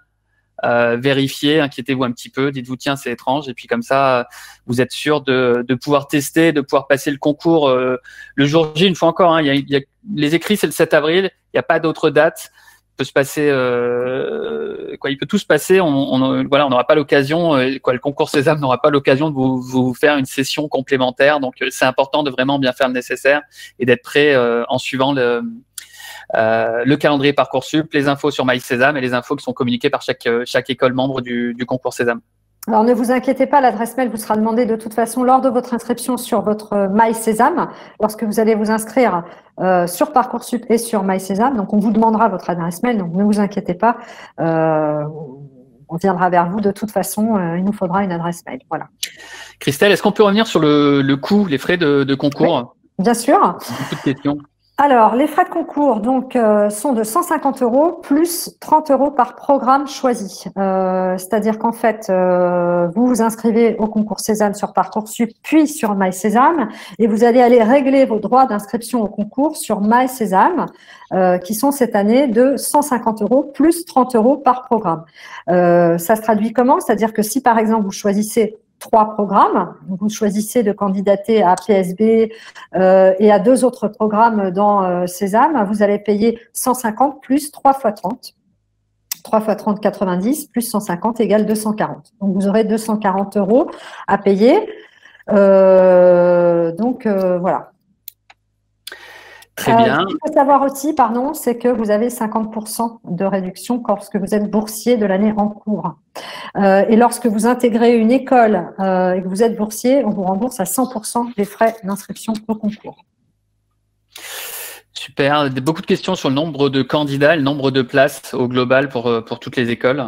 vérifiez, inquiétez-vous un petit peu, dites-vous tiens c'est étrange, et puis comme ça vous êtes sûr de pouvoir tester, de pouvoir passer le concours le jour J. Une fois encore, hein, les écrits c'est le 7 avril, il n'y a pas d'autre date. Peut se passer il peut tout se passer, on n'aura pas l'occasion, le concours Sésame n'aura pas l'occasion de vous faire une session complémentaire, donc c'est important de vraiment bien faire le nécessaire et d'être prêt en suivant le calendrier Parcoursup, les infos sur MySésame et les infos qui sont communiquées par chaque école membre du concours Sésame. Alors, ne vous inquiétez pas, l'adresse mail vous sera demandée de toute façon lors de votre inscription sur votre MySésame, lorsque vous allez vous inscrire sur Parcoursup et sur MySésame. Donc, on vous demandera votre adresse mail, donc ne vous inquiétez pas. On viendra vers vous de toute façon. Il nous faudra une adresse mail. Voilà. Christelle, est-ce qu'on peut revenir sur le coût, les frais de concours? Oui, bien sûr. Beaucoup de questions. Alors, les frais de concours donc sont de 150 € plus 30 € par programme choisi. C'est-à-dire qu'en fait, vous vous inscrivez au concours Sésame sur Parcoursup, puis sur MySésame, et vous allez aller régler vos droits d'inscription au concours sur MySésame, qui sont cette année de 150 € plus 30 € par programme. Ça se traduit comment? C'est-à-dire que si par exemple vous choisissez 3 programmes. Vous choisissez de candidater à PSB et à 2 autres programmes dans Sésame. Vous allez payer 150 plus 3 fois 30. 3 fois 30, 90, plus 150 égale 240. Donc, vous aurez 240 € à payer. Voilà. Très bien. Ce qu'il faut savoir aussi, c'est que vous avez 50% de réduction lorsque vous êtes boursier de l'année en cours. Et lorsque vous intégrez une école et que vous êtes boursier, on vous rembourse à 100% les frais d'inscription au concours. Super. Beaucoup de questions sur le nombre de candidats, le nombre de places au global pour toutes les écoles.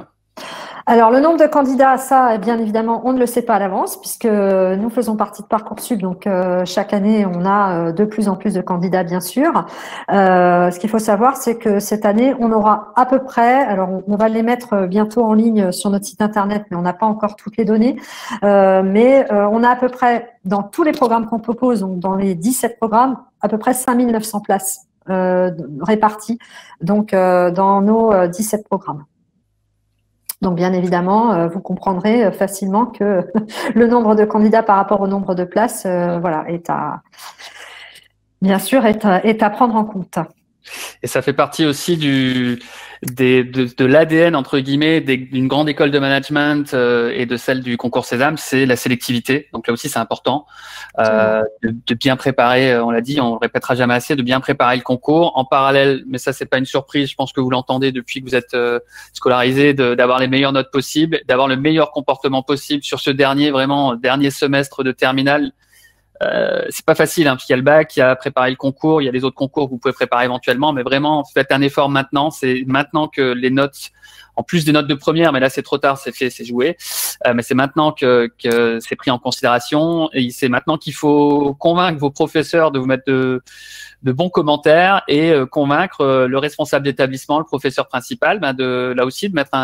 Alors, le nombre de candidats, ça, bien évidemment, on ne le sait pas à l'avance puisque nous faisons partie de Parcoursup. Donc, chaque année, on a de plus en plus de candidats, bien sûr. Ce qu'il faut savoir, c'est que cette année, on aura à peu près, alors on va les mettre bientôt en ligne sur notre site internet, mais on n'a pas encore toutes les données. Mais on a à peu près, dans tous les programmes qu'on propose, donc dans les 17 programmes, à peu près 5900 places réparties donc, dans nos 17 programmes. Donc, bien évidemment, vous comprendrez facilement que le nombre de candidats par rapport au nombre de places, est à prendre en compte. Et ça fait partie aussi de l'ADN, entre guillemets, d'une grande école de management et de celle du concours Sésame, c'est la sélectivité. Donc là aussi, c'est important de bien préparer, on l'a dit, on le répétera jamais assez, de bien préparer le concours. En parallèle, mais ça, c'est pas une surprise, je pense que vous l'entendez depuis que vous êtes scolarisé, d'avoir les meilleures notes possibles, d'avoir le meilleur comportement possible sur ce dernier semestre de terminale. C'est pas facile, hein, parce qu'il y a le bac, il y a préparer le concours, il y a les autres concours que vous pouvez préparer éventuellement, mais vraiment faites un effort maintenant. C'est maintenant que les notes, en plus des notes de première, mais là c'est trop tard, c'est fait, c'est joué. Mais c'est maintenant que c'est pris en considération, et c'est maintenant qu'il faut convaincre vos professeurs de vous mettre de bons commentaires et convaincre le responsable d'établissement, le professeur principal, là aussi de mettre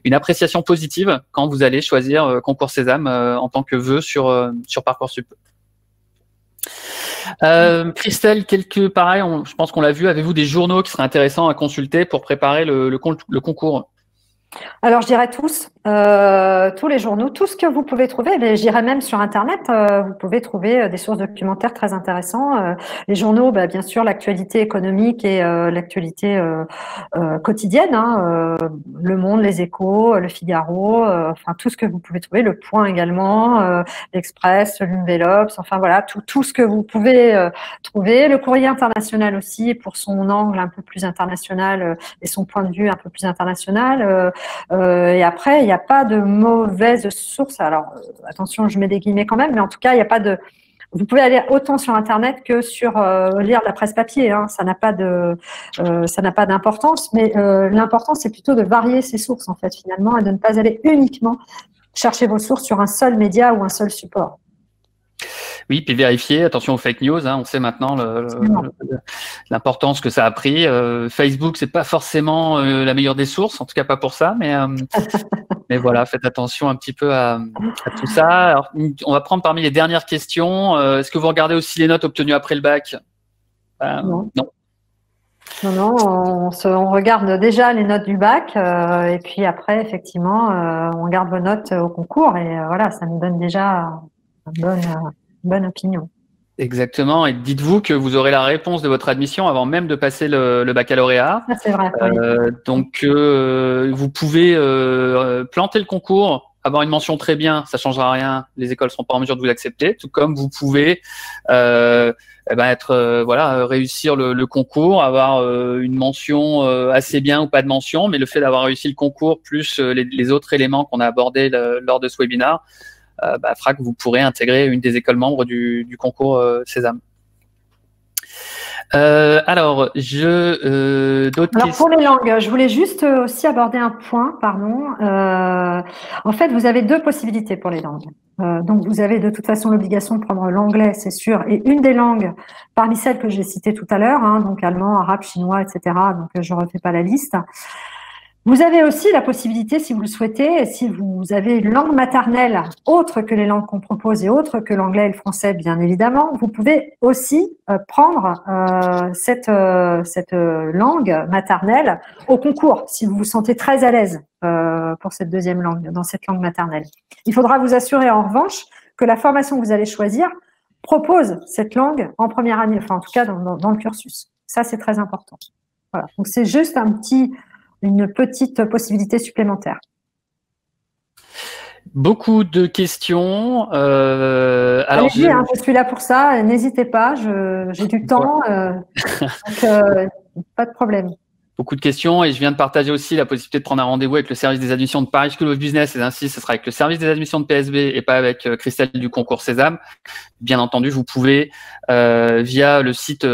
une appréciation positive quand vous allez choisir concours Sésame en tant que vœu sur Parcoursup. Christelle, pareil, je pense qu'on l'a vu, avez-vous des journaux qui seraient intéressants à consulter pour préparer le concours? Alors, je dirais tous les journaux, tout ce que vous pouvez trouver. Mais je dirais même sur Internet, vous pouvez trouver des sources documentaires très intéressantes. Les journaux, bien sûr, l'actualité économique et l'actualité quotidienne. Le Monde, Les Échos, Le Figaro, enfin tout ce que vous pouvez trouver. Le Point également, l'Express, l'Unvelops. Enfin voilà, tout ce que vous pouvez trouver. Le Courrier international aussi, pour son angle un peu plus international et son point de vue un peu plus international. Et après, il n'y a pas de mauvaise source. Alors, attention, je mets des guillemets quand même, mais en tout cas, il n'y a pas de. Vous pouvez aller autant sur Internet que sur lire la presse papier. Ça n'a pas d'importance, mais l'important c'est plutôt de varier ses sources en fait finalement et de ne pas aller uniquement chercher vos sources sur un seul média ou un seul support. Oui, puis vérifier, attention aux fake news, on sait maintenant l'importance que ça a pris. Facebook, c'est pas forcément la meilleure des sources, en tout cas pas pour ça, mais voilà, faites attention un petit peu à tout ça. Alors, on va prendre parmi les dernières questions. Est-ce que vous regardez aussi les notes obtenues après le bac? Non. Non, non, on regarde déjà les notes du bac et puis après, effectivement, on regarde vos notes au concours et voilà, ça nous donne déjà une bonne opinion. Exactement. Et dites-vous que vous aurez la réponse de votre admission avant même de passer le baccalauréat. Ça, c'est vrai. Oui. Donc, vous pouvez planter le concours, avoir une mention très bien, ça changera rien. Les écoles seront pas en mesure de vous accepter. Tout comme vous pouvez réussir le concours, avoir une mention assez bien ou pas de mention, mais le fait d'avoir réussi le concours plus les autres éléments qu'on a abordés lors de ce webinaire fera que vous pourrez intégrer une des écoles membres du concours Sésame. Alors, d'autres questions. Pour les langues, je voulais juste aussi aborder un point, pardon. En fait, vous avez deux possibilités pour les langues. Donc, vous avez de toute façon l'obligation de prendre l'anglais, c'est sûr, et une des langues parmi celles que j'ai citées tout à l'heure, hein, donc allemand, arabe, chinois, etc. Donc, je refais pas la liste. Vous avez aussi la possibilité, si vous le souhaitez, si vous avez une langue maternelle autre que les langues qu'on propose et autre que l'anglais et le français, bien évidemment, vous pouvez aussi prendre cette langue maternelle au concours, si vous vous sentez très à l'aise pour cette deuxième langue, dans cette langue maternelle. Il faudra vous assurer en revanche que la formation que vous allez choisir propose cette langue en première année, enfin en tout cas dans le cursus. Ça, c'est très important. Voilà. Donc, c'est juste une petite possibilité supplémentaire. Beaucoup de questions. Alors, allez-y, je suis là pour ça. N'hésitez pas, j'ai du temps, donc pas de problème. Beaucoup de questions et je viens de partager aussi la possibilité de prendre un rendez-vous avec le service des admissions de Paris School of Business et ainsi ce sera avec le service des admissions de PSB et pas avec Christelle du concours Sésame. Bien entendu, vous pouvez via le site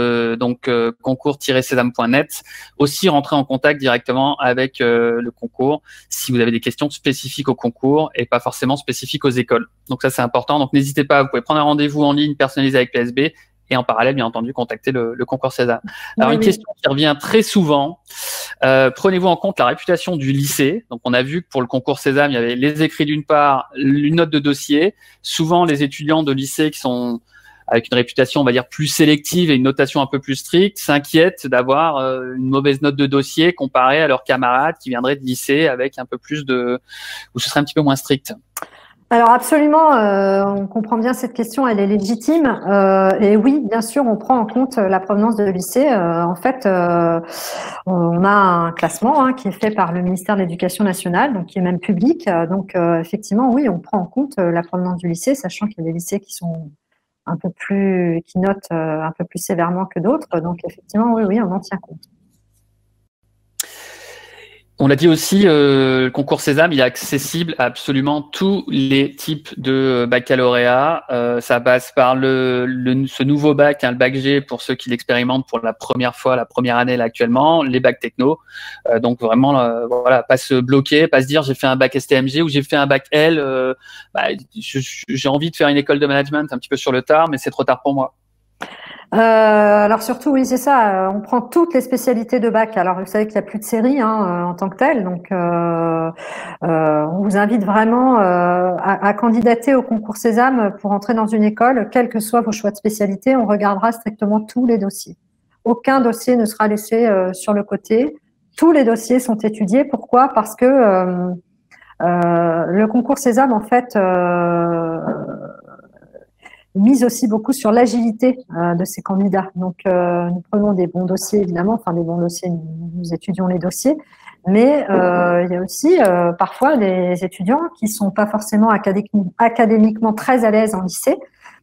concours-sésame.net aussi rentrer en contact directement avec le concours si vous avez des questions spécifiques au concours et pas forcément spécifiques aux écoles. Donc ça c'est important. Donc n'hésitez pas, vous pouvez prendre un rendez-vous en ligne personnalisé avec PSB. Et en parallèle, bien entendu, contacter le concours Sésame. Alors, une question qui revient très souvent. Prenez-vous en compte la réputation du lycée. Donc, on a vu que pour le concours Sésame, il y avait les écrits d'une part, une note de dossier. Souvent, les étudiants de lycée qui sont avec une réputation, on va dire, plus sélective et une notation un peu plus stricte, s'inquiètent d'avoir une mauvaise note de dossier comparée à leurs camarades qui viendraient de lycée avec un peu plus où ce serait un petit peu moins strict. Alors absolument, on comprend bien cette question, elle est légitime. Et oui, bien sûr, on prend en compte la provenance de lycée. En fait, on a un classement qui est fait par le ministère de l'Éducation nationale, donc qui est même public. Donc effectivement, oui, on prend en compte la provenance du lycée, sachant qu'il y a des lycées qui sont qui notent un peu plus sévèrement que d'autres. Donc effectivement, oui, on en tient compte. On l'a dit aussi, le concours Sésame, il est accessible à absolument tous les types de baccalauréat. Ça passe par ce nouveau bac, le bac G pour ceux qui l'expérimentent pour la première fois, la première année là actuellement, les bacs techno. Donc vraiment, voilà, pas se bloquer, pas se dire j'ai fait un bac STMG ou j'ai fait un bac L. J'ai envie de faire une école de management un petit peu sur le tard, mais c'est trop tard pour moi. Alors surtout, oui, c'est ça. On prend toutes les spécialités de bac. Alors, vous savez qu'il n'y a plus de série en tant que telle. Donc, on vous invite vraiment à candidater au concours Sésame pour entrer dans une école, quels que soient vos choix de spécialité. On regardera strictement tous les dossiers. Aucun dossier ne sera laissé sur le côté. Tous les dossiers sont étudiés. Pourquoi? Parce que le concours Sésame, en fait, mise aussi beaucoup sur l'agilité de ces candidats. Donc, nous prenons des bons dossiers, évidemment, enfin des bons dossiers, nous étudions les dossiers, mais il y a aussi parfois des étudiants qui sont pas forcément académiquement très à l'aise en lycée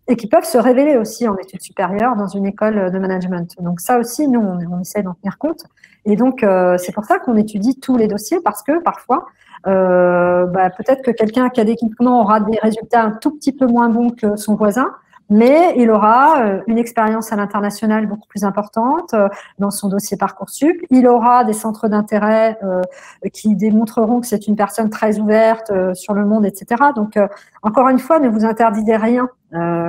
et qui peuvent se révéler aussi en études supérieures dans une école de management. Donc ça aussi, nous, on essaie d'en tenir compte. Et donc, c'est pour ça qu'on étudie tous les dossiers, parce que parfois, peut-être que quelqu'un académiquement aura des résultats un tout petit peu moins bons que son voisin, mais il aura une expérience à l'international beaucoup plus importante dans son dossier Parcoursup. Il aura des centres d'intérêt qui démontreront que c'est une personne très ouverte sur le monde, etc. Donc, encore une fois, ne vous interdisez rien,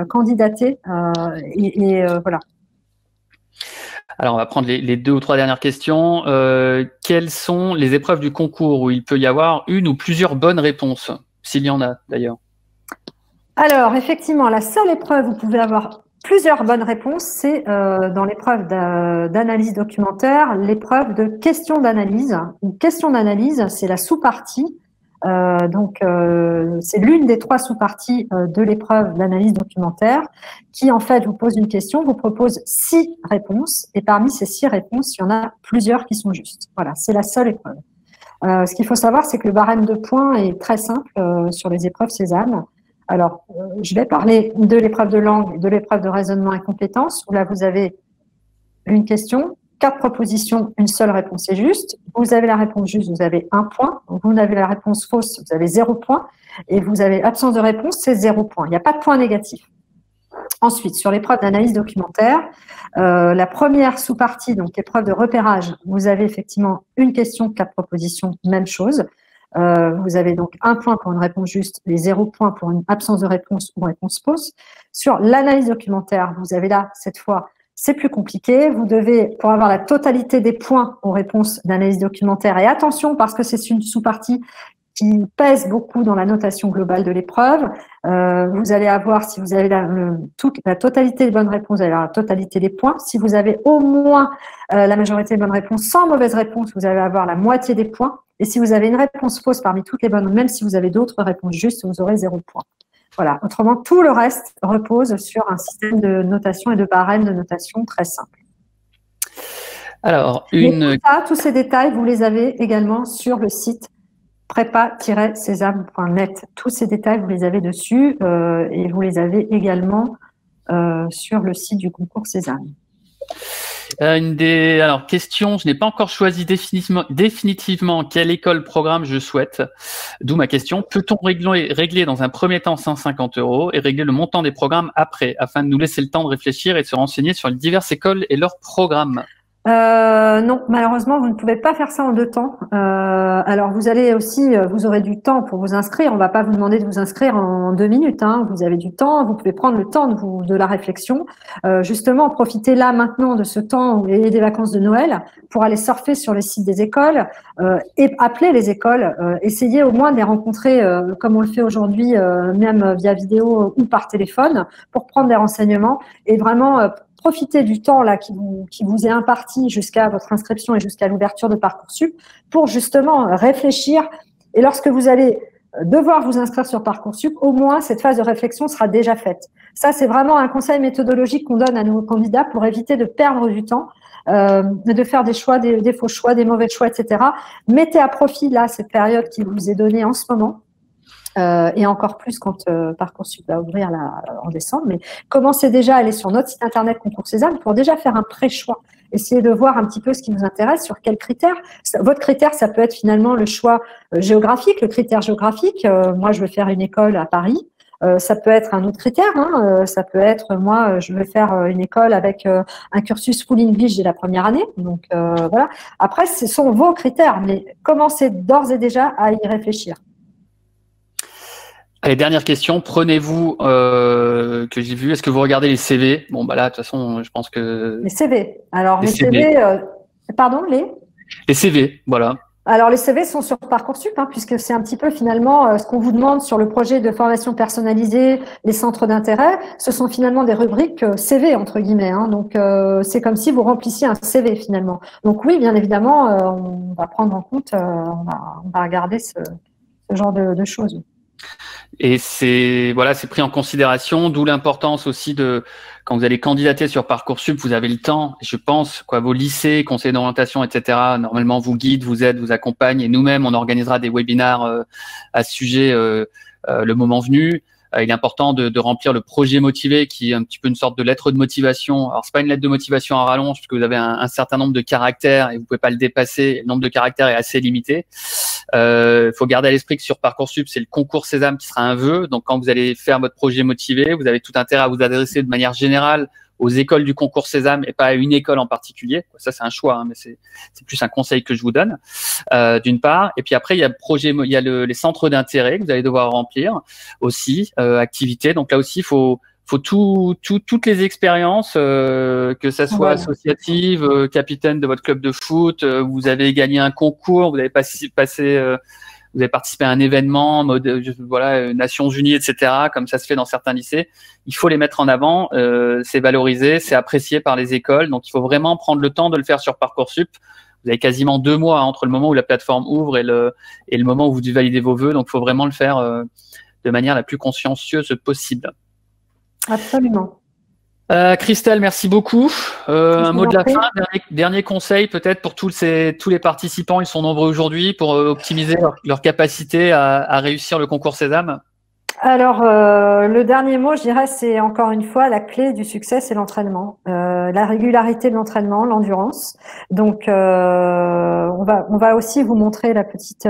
candidatez voilà. Alors, on va prendre les 2 ou 3 dernières questions. Quelles sont les épreuves du concours où il peut y avoir une ou plusieurs bonnes réponses, s'il y en a d'ailleurs? Alors, effectivement, la seule épreuve où vous pouvez avoir plusieurs bonnes réponses, c'est dans l'épreuve d'analyse documentaire, l'épreuve de questions d'analyse. Une question d'analyse, c'est la sous-partie. C'est l'une des 3 sous-parties de l'épreuve d'analyse documentaire qui, en fait, vous pose une question, vous propose 6 réponses et parmi ces 6 réponses, il y en a plusieurs qui sont justes. Voilà, c'est la seule épreuve. Ce qu'il faut savoir, c'est que le barème de points est très simple sur les épreuves Cézanne. Alors, je vais parler de l'épreuve de langue, de l'épreuve de raisonnement et compétences, où là, vous avez une question, 4 propositions, une seule réponse est juste. Vous avez la réponse juste, vous avez 1 point. Vous avez la réponse fausse, vous avez 0 point. Et vous avez absence de réponse, c'est 0 point. Il n'y a pas de point négatif. Ensuite, sur l'épreuve d'analyse documentaire, la première sous-partie, donc l'épreuve de repérage, vous avez effectivement une question, 4 propositions, même chose. Vous avez donc 1 point pour une réponse juste et 0 point pour une absence de réponse ou réponse fausse. Sur l'analyse documentaire, vous avez là, cette fois, c'est plus compliqué. Vous devez, pour avoir la totalité des points aux réponses d'analyse documentaire, et attention parce que c'est une sous-partie qui pèse beaucoup dans la notation globale de l'épreuve, vous allez avoir, si vous avez la totalité des bonnes réponses, vous allez avoir la totalité des points. Si vous avez au moins la majorité des bonnes réponses sans mauvaise réponse, vous allez avoir la moitié des points. Et si vous avez une réponse fausse parmi toutes les bonnes, même si vous avez d'autres réponses justes, vous aurez 0 point. Voilà. Autrement, tout le reste repose sur un système de notation et de barème de notation très simple. Alors, tous ces détails, vous les avez également sur le site prépa-césame.net. Tous ces détails, vous les avez dessus et vous les avez également sur le site du concours Césame. Alors, question, je n'ai pas encore choisi définitivement quelle école programme je souhaite. D'où ma question. Peut-on régler dans un premier temps 150 € et régler le montant des programmes après, afin de nous laisser le temps de réfléchir et de se renseigner sur les diverses écoles et leurs programmes? Non, malheureusement, vous ne pouvez pas faire ça en 2 temps. Alors, vous allez aussi, vous aurez du temps pour vous inscrire. On va pas vous demander de vous inscrire en 2 minutes. Hein. Vous avez du temps. Vous pouvez prendre le temps de la réflexion. Justement, profitez là maintenant de ce temps et des vacances de Noël pour aller surfer sur le site des écoles et appeler les écoles. Essayez au moins de les rencontrer comme on le fait aujourd'hui, même via vidéo ou par téléphone, pour prendre des renseignements et vraiment profitez du temps là qui vous est imparti jusqu'à votre inscription et jusqu'à l'ouverture de Parcoursup pour justement réfléchir. Et lorsque vous allez devoir vous inscrire sur Parcoursup, au moins cette phase de réflexion sera déjà faite. Ça, c'est vraiment un conseil méthodologique qu'on donne à nos candidats pour éviter de perdre du temps, de faire des choix, des faux choix, des mauvais choix, etc. Mettez à profit là cette période qui vous est donnée en ce moment. Et encore plus quand Parcoursup va ouvrir là, en décembre. Mais commencez déjà à aller sur notre site internet Concours Césame pour déjà faire un pré-choix. Essayez de voir un petit peu ce qui vous intéresse, sur quels critères. Votre critère, ça peut être finalement le choix géographique, le critère géographique. Moi, je veux faire une école à Paris. Ça peut être un autre critère. Hein. Ça peut être, moi, je veux faire une école avec un cursus full English dès la première année. Donc, voilà. Après, ce sont vos critères. Mais commencez d'ores et déjà à y réfléchir. Allez, dernière question. Prenez-vous, que j'ai vu, est-ce que vous regardez les CV? Bon, bah là, de toute façon, je pense que… Les CV. Alors, les CV, pardon, Les CV, voilà. Alors, les CV sont sur Parcoursup, hein, puisque c'est un petit peu finalement ce qu'on vous demande sur le projet de formation personnalisée, les centres d'intérêt. Ce sont finalement des rubriques CV, entre guillemets. Hein, donc, c'est comme si vous remplissiez un CV finalement. Donc oui, bien évidemment, on va prendre en compte, on va regarder ce genre de choses. Et c'est pris en considération, d'où l'importance aussi de, quand vous allez candidater sur Parcoursup, vous avez le temps, je pense, vos lycées, conseils d'orientation, etc., normalement vous guident, vous aident, vous accompagnent, et nous-mêmes, on organisera des webinaires à ce sujet le moment venu. Il est important de remplir le projet motivé, qui est un petit peu une sorte de lettre de motivation. Alors, c'est pas une lettre de motivation à rallonge, puisque vous avez un certain nombre de caractères et vous pouvez pas le dépasser. Le nombre de caractères est assez limité. Faut garder à l'esprit que sur Parcoursup, c'est le concours Césame qui sera un vœu. Donc, quand vous allez faire votre projet motivé, vous avez tout intérêt à vous adresser de manière générale aux écoles du concours Césame et pas à une école en particulier. Ça, c'est un choix, hein, mais c'est plus un conseil que je vous donne, d'une part. Et puis après, il y a les centres d'intérêt que vous allez devoir remplir aussi, activités. Donc là aussi, faut toutes les expériences, que ça soit associative, capitaine de votre club de foot, vous avez gagné un concours, vous avez passé vous avez participé à un événement, voilà, Nations Unies, etc., comme ça se fait dans certains lycées, il faut les mettre en avant. C'est valorisé, c'est apprécié par les écoles. Donc, il faut vraiment prendre le temps de le faire sur Parcoursup. Vous avez quasiment 2 mois entre le moment où la plateforme ouvre et le moment où vous validez vos vœux. Donc, il faut vraiment le faire de manière la plus consciencieuse possible. Absolument. Christelle, merci beaucoup. Un mot de la fin, dernier conseil peut-être pour tous les participants, ils sont nombreux aujourd'hui, pour optimiser leur capacité à réussir le concours Sésame. Alors, le dernier mot, je dirais, c'est encore une fois la clé du succès, c'est l'entraînement, la régularité de l'entraînement, l'endurance. Donc, on va aussi vous montrer la petite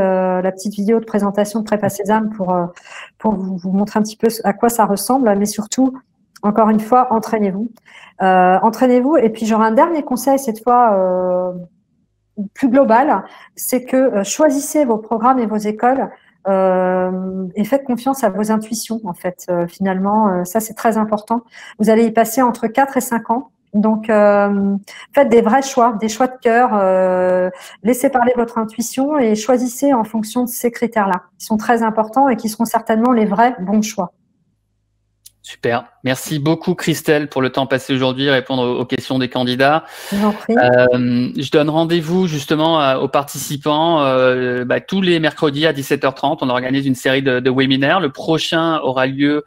vidéo de présentation de Prépa Sésame pour vous montrer un petit peu à quoi ça ressemble, mais surtout, encore une fois, entraînez-vous. Entraînez-vous. Et puis, j'aurai un dernier conseil cette fois plus global, c'est que choisissez vos programmes et vos écoles et faites confiance à vos intuitions, en fait. Finalement, ça, c'est très important. Vous allez y passer entre 4 et 5 ans. Donc, faites des vrais choix, des choix de cœur. Laissez parler votre intuition et choisissez en fonction de ces critères-là, qui sont très importants et qui seront certainement les vrais bons choix. Super. Merci beaucoup, Christelle, pour le temps passé aujourd'hui, répondre aux questions des candidats. Je vous en prie. Je donne rendez-vous justement aux participants tous les mercredis à 17h30. On organise une série de webinaires. Le prochain aura lieu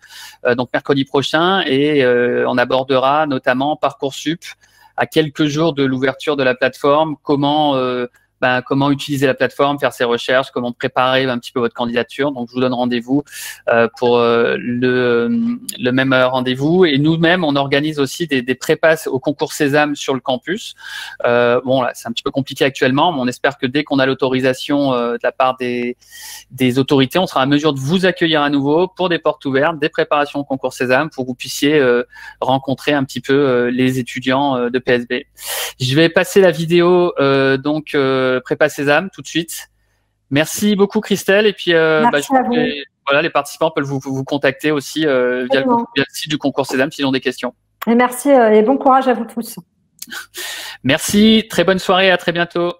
donc mercredi prochain et on abordera notamment Parcoursup à quelques jours de l'ouverture de la plateforme, comment utiliser la plateforme, faire ses recherches, comment préparer un petit peu votre candidature. Donc, je vous donne rendez-vous pour le même rendez-vous. Et nous-mêmes, on organise aussi des prépas au concours Sésame sur le campus. Bon, là, c'est un petit peu compliqué actuellement, mais on espère que dès qu'on a l'autorisation de la part des autorités, on sera à mesure de vous accueillir à nouveau pour des portes ouvertes, des préparations au concours Sésame, pour que vous puissiez rencontrer un petit peu les étudiants de PSB. Je vais passer la vidéo Prépa Sésame tout de suite. Merci beaucoup, Christelle. Et puis, voilà, les participants peuvent vous contacter aussi via le site du concours Sésame s'ils ont des questions. Et merci et bon courage à vous tous. Merci, très bonne soirée, à très bientôt.